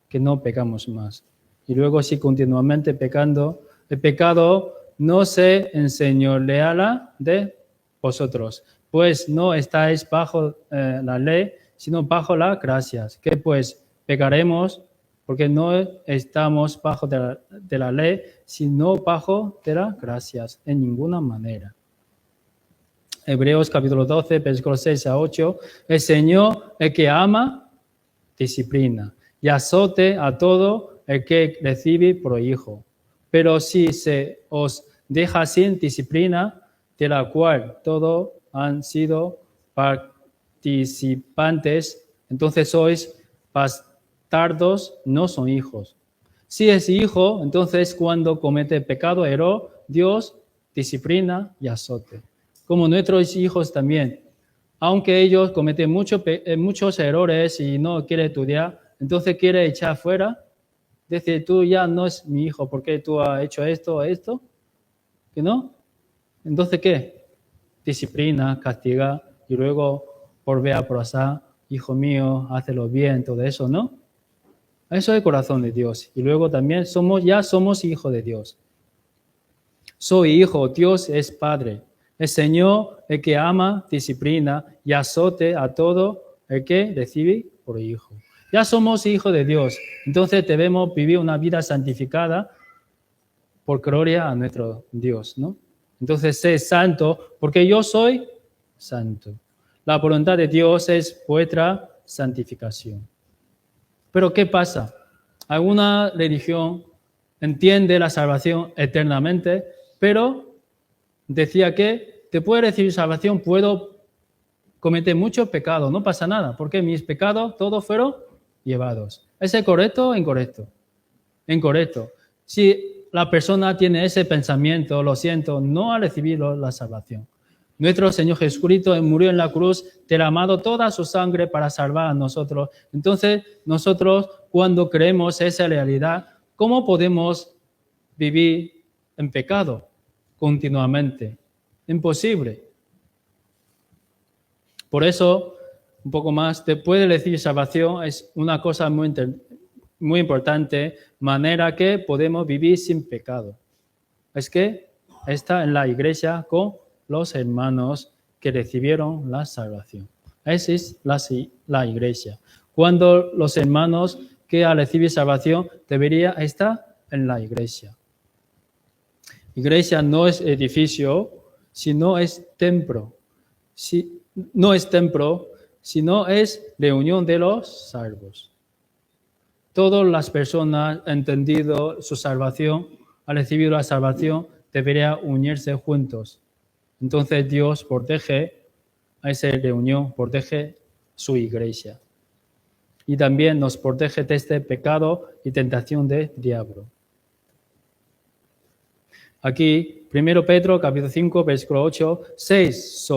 que no pecamos más. Y luego, si continuamente pecando, el pecado no se enseñoreará de vosotros, pues no estáis bajo la ley, sino bajo las gracias. Que pues pecaremos porque no estamos bajo de la ley, sino bajo de las gracias, en ninguna manera. Hebreos capítulo 12, versículos 6 a 8. El Señor, el que ama, disciplina, y azote a todo el que recibe por hijo. Pero si se os deja sin disciplina, de la cual todos han sido participantes, entonces sois bastardos, no son hijos. Si es hijo, entonces cuando comete pecado, error, Dios disciplina y azote. Como nuestros hijos también. Aunque ellos cometen muchos errores y no quieren estudiar, entonces quiere echar fuera. Decir, tú ya no es mi hijo porque tú has hecho esto, ¿que no? Entonces, ¿qué? Disciplina, castiga y luego volver a prosar, hijo mío, hazlo bien, todo eso, ¿no? Eso es el corazón de Dios. Y luego también ya somos hijos de Dios. Soy hijo, Dios es Padre. El Señor, el que ama, disciplina y azote a todo el que recibe por hijo. Ya somos hijos de Dios, entonces debemos vivir una vida santificada por gloria a nuestro Dios, ¿no? Entonces, sé santo, porque yo soy santo. La voluntad de Dios es vuestra santificación. Pero, ¿qué pasa? Alguna religión entiende la salvación eternamente, pero decía que después de recibir salvación puedo cometer muchos pecados, no pasa nada, porque mis pecados todos fueron llevados. ¿Es correcto o incorrecto? Incorrecto. Si la persona tiene ese pensamiento, lo siento, no ha recibido la salvación. Nuestro Señor Jesucristo murió en la cruz, derramado toda su sangre para salvar a nosotros. Entonces, nosotros, cuando creemos esa realidad, ¿cómo podemos vivir en pecado continuamente? Imposible. Por eso, un poco más, después de recibir salvación, es una cosa muy importante, manera que podemos vivir sin pecado. Es que está en la iglesia con los hermanos que recibieron la salvación. Esa es la iglesia. Cuando los hermanos que han recibido salvación deberían estar en la iglesia. Iglesia no es edificio, sino es templo. No es templo, sino es reunión de los salvos. todas las personas han entendido su salvación, han recibido la salvación, deberían unirse juntos. Entonces Dios protege a esa reunión, protege su iglesia. Y también nos protege de este pecado y tentación del diablo. Aquí, 1 Pedro, capítulo 5, versículo 8, 6,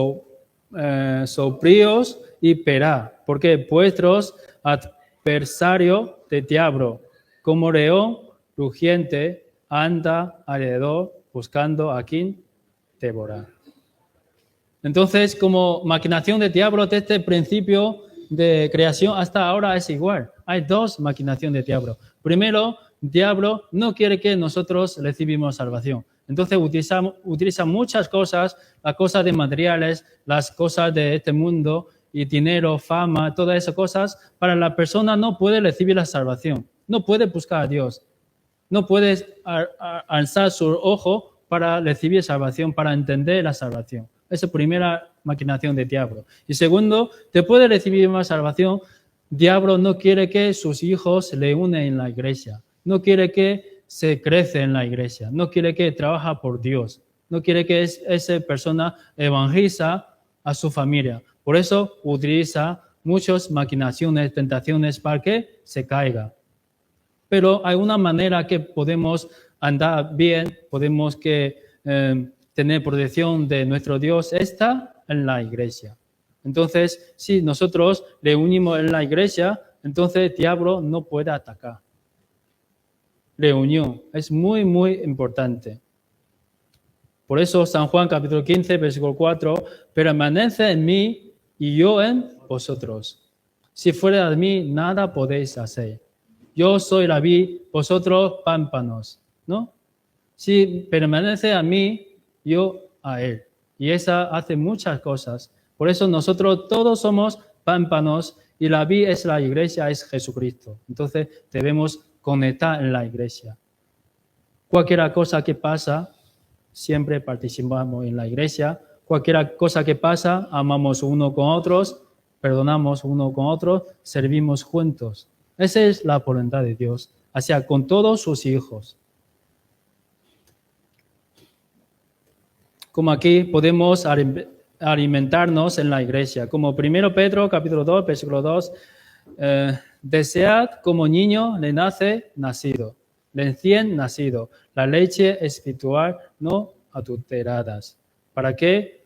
sobrios y perá, porque vuestros adversarios del diablo, como león rugiente, anda alrededor buscando a quien devorar. Entonces, como maquinación del diablo desde el principio de creación hasta ahora es igual. Hay dos maquinaciones del diablo. Primero, el diablo no quiere que nosotros recibamos salvación. Entonces utiliza muchas cosas, las cosas de materiales, las cosas de este mundo, y dinero, fama, todas esas cosas, para la persona no puede recibir la salvación. No puede buscar a Dios. No puede alzar su ojo para recibir salvación, para entender la salvación. Esa es la primera maquinación del diablo. Y segundo, después de recibir una salvación, el diablo no quiere que sus hijos le unen en la iglesia. No quiere que se crece en la iglesia. No quiere que trabaje por Dios. No quiere que esa persona evangeliza a su familia. Por eso utiliza muchas maquinaciones, tentaciones para que se caiga. Pero hay una manera que podemos andar bien, podemos tener protección de nuestro Dios, está en la iglesia. Entonces, si nosotros le unimos en la iglesia, entonces el diablo no puede atacar. Reunión es muy, muy importante. Por eso San Juan capítulo 15, versículo 4, permanece en mí y yo en vosotros. Si fuera de mí, nada podéis hacer. Yo soy la vid, vosotros pámpanos, ¿no? Si permanece a mí, yo a él. Y esa hace muchas cosas. Por eso nosotros todos somos pámpanos y la vid es la iglesia, es Jesucristo. Entonces debemos conectar en la iglesia. Cualquier cosa que pasa, siempre participamos en la iglesia. Cualquier cosa que pasa, amamos uno con otros, perdonamos uno con otros, servimos juntos. Esa es la voluntad de Dios, hacia con todos sus hijos. Como aquí podemos alimentarnos en la iglesia. Como 1 Pedro, capítulo 2, versículo 2, desead como niño le nace nacido, recién nacido, la leche espiritual no adulteradas, para que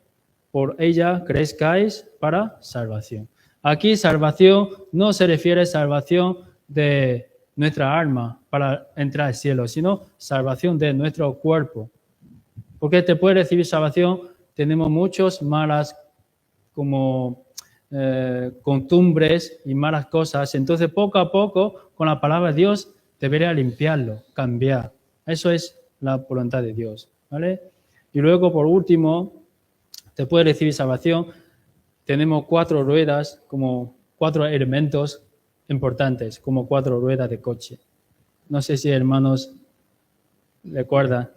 por ella crezcáis para salvación. Aquí salvación no se refiere a salvación de nuestra alma para entrar al cielo, sino salvación de nuestro cuerpo. Porque después de recibir salvación tenemos muchas malas como costumbres y malas cosas. Entonces poco a poco con la palabra de Dios debería limpiarlo, cambiar. Eso es la voluntad de Dios, ¿vale? Y luego por último, después de recibir salvación, tenemos 4 ruedas, como 4 elementos importantes, como 4 ruedas de coche. No sé si hermanos recuerdan,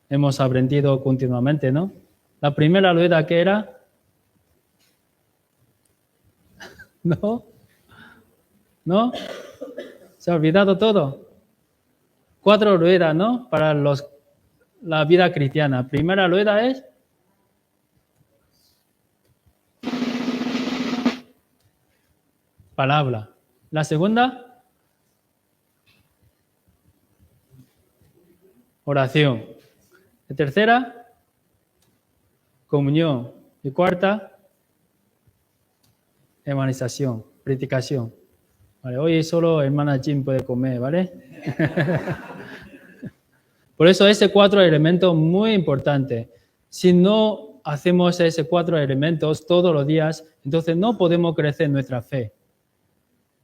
hemos aprendido continuamente, ¿no? La primera rueda, ¿qué era? ¿No? ¿No? ¿Se ha olvidado todo? 4 ruedas, ¿no? Para la vida cristiana. Primera rueda es palabra. La segunda, oración. La tercera, comunión. Y cuarta, evangelización, predicación. Vale, hoy solo hermana Jim puede comer, ¿vale? Por eso ese 4 elementos muy importantes. Si no hacemos esos 4 elementos todos los días, entonces no podemos crecer en nuestra fe.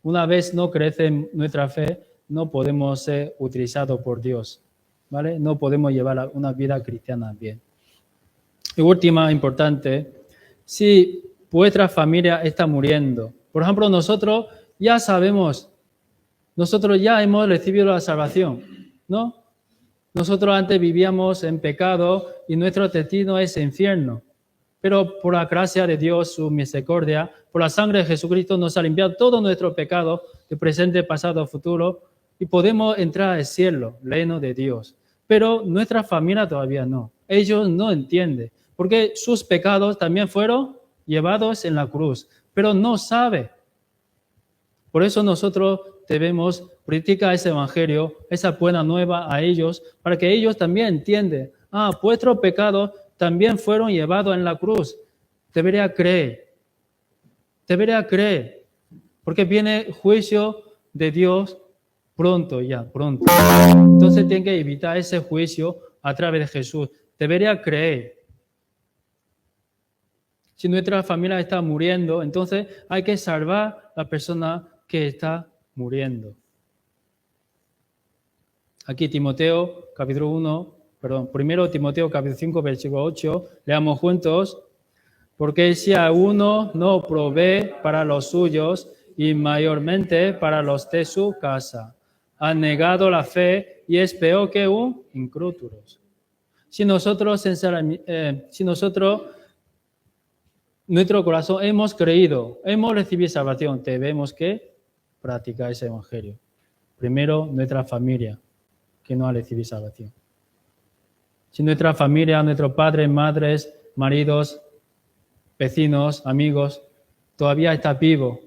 Una vez no crece nuestra fe, no podemos ser utilizados por Dios, ¿vale? No podemos llevar una vida cristiana bien. Y última, importante, si vuestra familia está muriendo, por ejemplo, nosotros ya sabemos, nosotros ya hemos recibido la salvación, ¿no? Nosotros antes vivíamos en pecado y nuestro destino es infierno. Pero por la gracia de Dios, su misericordia, por la sangre de Jesucristo nos ha limpiado todo nuestro pecado, de presente, pasado, futuro, y podemos entrar al cielo, reino de Dios. Pero nuestra familia todavía no. Ellos no entienden, porque sus pecados también fueron llevados en la cruz, pero no saben. Por eso nosotros debemos predicar ese evangelio, esa buena nueva a ellos, para que ellos también entiendan, vuestros pecados también fueron llevados en la cruz. Debería creer, porque viene juicio de Dios pronto. Entonces tiene que evitar ese juicio a través de Jesús. Debería creer. Si nuestra familia está muriendo, entonces hay que salvar a la persona que está muriendo. Aquí Timoteo, capítulo 1 Timoteo, capítulo 5, versículo 8, leamos juntos. Porque si a uno no provee para los suyos y mayormente para los de su casa, ha negado la fe y es peor que un incrédulo. Si nosotros, nuestro corazón hemos creído, hemos recibido salvación, debemos que practicar ese evangelio. Primero, nuestra familia, que no ha recibido salvación. Si nuestra familia, nuestros padres, madres, maridos, vecinos, amigos, todavía está vivo,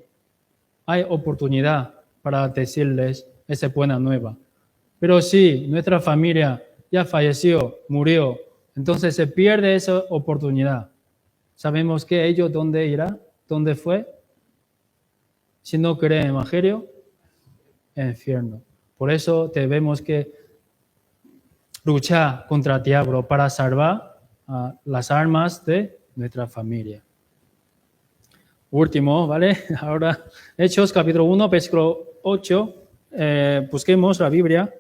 hay oportunidad para decirles esa buena nueva. Pero si nuestra familia ya falleció, murió, entonces se pierde esa oportunidad. ¿Sabemos que ellos dónde irá? ¿Dónde fue? Si no creen en el evangelio, en el infierno. Por eso debemos que luchar contra el diablo para salvar las almas de nuestra familia. Último, ¿vale? Ahora, Hechos capítulo 1, versículo 8. Busquemos la Biblia.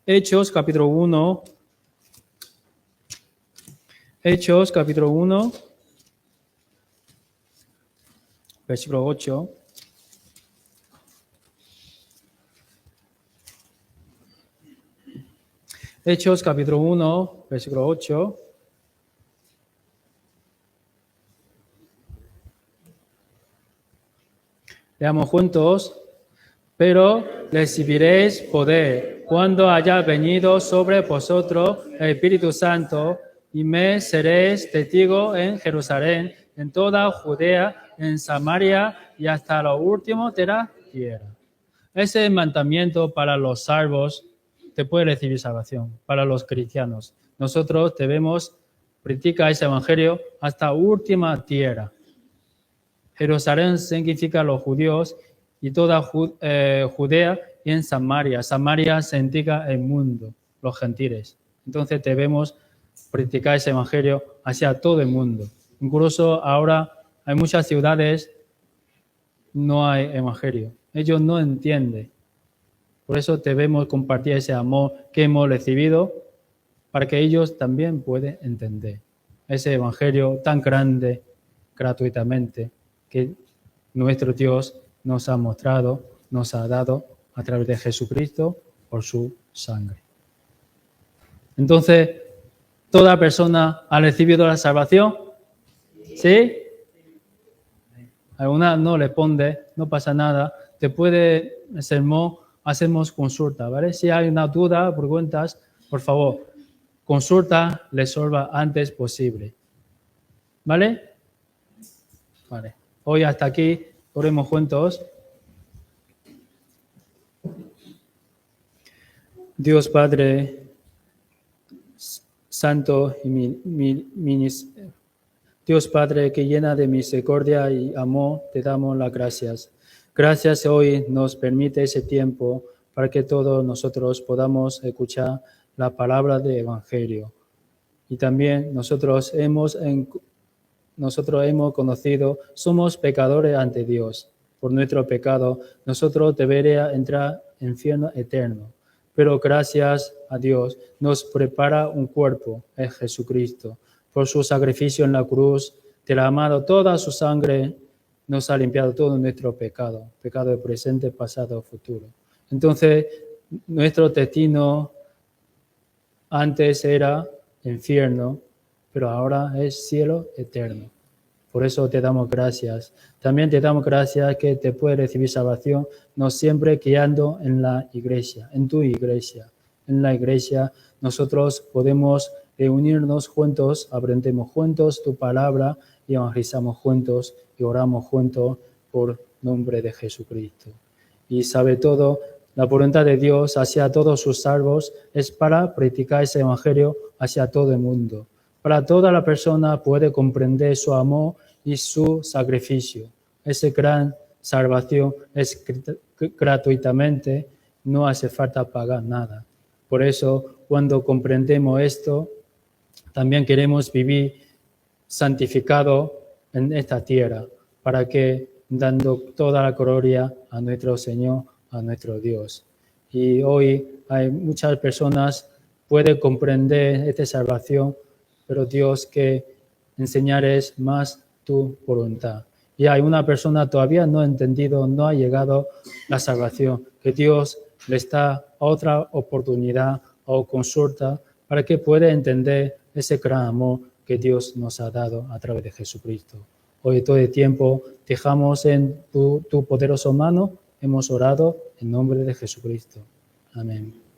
Hechos capítulo 1. Hechos capítulo 1, versículo 8. Hechos capítulo 1, versículo 8. Leamos juntos. Pero recibiréis poder cuando haya venido sobre vosotros el Espíritu Santo y me seréis testigo en Jerusalén, en toda Judea, en Samaria y hasta lo último de la tierra. Ese mandamiento para los salvos después de recibir salvación, para los cristianos. Nosotros debemos predicar ese evangelio hasta la última tierra. Jerusalén significa los judíos y toda Judea y en Samaria. Samaria significa el mundo, los gentiles. Entonces debemos predicar ese evangelio hacia todo el mundo. Incluso ahora hay muchas ciudades, no hay evangelio. Ellos no entienden. Por eso debemos compartir ese amor que hemos recibido para que ellos también puedan entender ese evangelio tan grande gratuitamente que nuestro Dios nos ha mostrado, nos ha dado a través de Jesucristo por su sangre. Entonces, ¿toda persona ha recibido la salvación? ¿Sí? Alguna no responde, no pasa nada. Después del sermón hacemos consulta, ¿vale? Si hay una duda, preguntas, por favor, consulta, resuelva antes posible. ¿Vale? Vale. Hoy hasta aquí, oremos juntos. Dios Padre Santo y Dios Padre que llena de misericordia y amor, te damos las gracias. Gracias hoy nos permite ese tiempo para que todos nosotros podamos escuchar la palabra del Evangelio. Y también nosotros hemos conocido, somos pecadores ante Dios. Por nuestro pecado, nosotros deberíamos entrar en infierno eterno. Pero gracias a Dios nos prepara un cuerpo, en Jesucristo. Por su sacrificio en la cruz, derramado toda su sangre, nos ha limpiado todo nuestro pecado, pecado de presente, pasado, futuro. Entonces, nuestro destino antes era infierno, pero ahora es cielo eterno. Por eso te damos gracias. También te damos gracias que te puede recibir salvación, no siempre guiando en la iglesia, en tu iglesia. En la iglesia nosotros podemos reunirnos juntos, aprendemos juntos tu palabra y evangelizamos juntos y oramos juntos por nombre de Jesucristo. Y sabe todo, la voluntad de Dios hacia todos sus salvos es para predicar ese evangelio hacia todo el mundo. Para toda la persona puede comprender su amor y su sacrificio. Esa gran salvación es gratuitamente, no hace falta pagar nada. Por eso, cuando comprendemos esto, también queremos vivir santificado en esta tierra, para que dando toda la gloria a nuestro Señor, a nuestro Dios. Y hoy hay muchas personas que pueden comprender esta salvación, pero Dios que enseñar es más tu voluntad. Y hay una persona todavía no ha entendido, no ha llegado la salvación, que Dios le está otra oportunidad o consulta para que pueda entender ese gran amor que Dios nos ha dado a través de Jesucristo. Hoy todo el tiempo dejamos en tu poderosa mano, hemos orado en nombre de Jesucristo. Amén.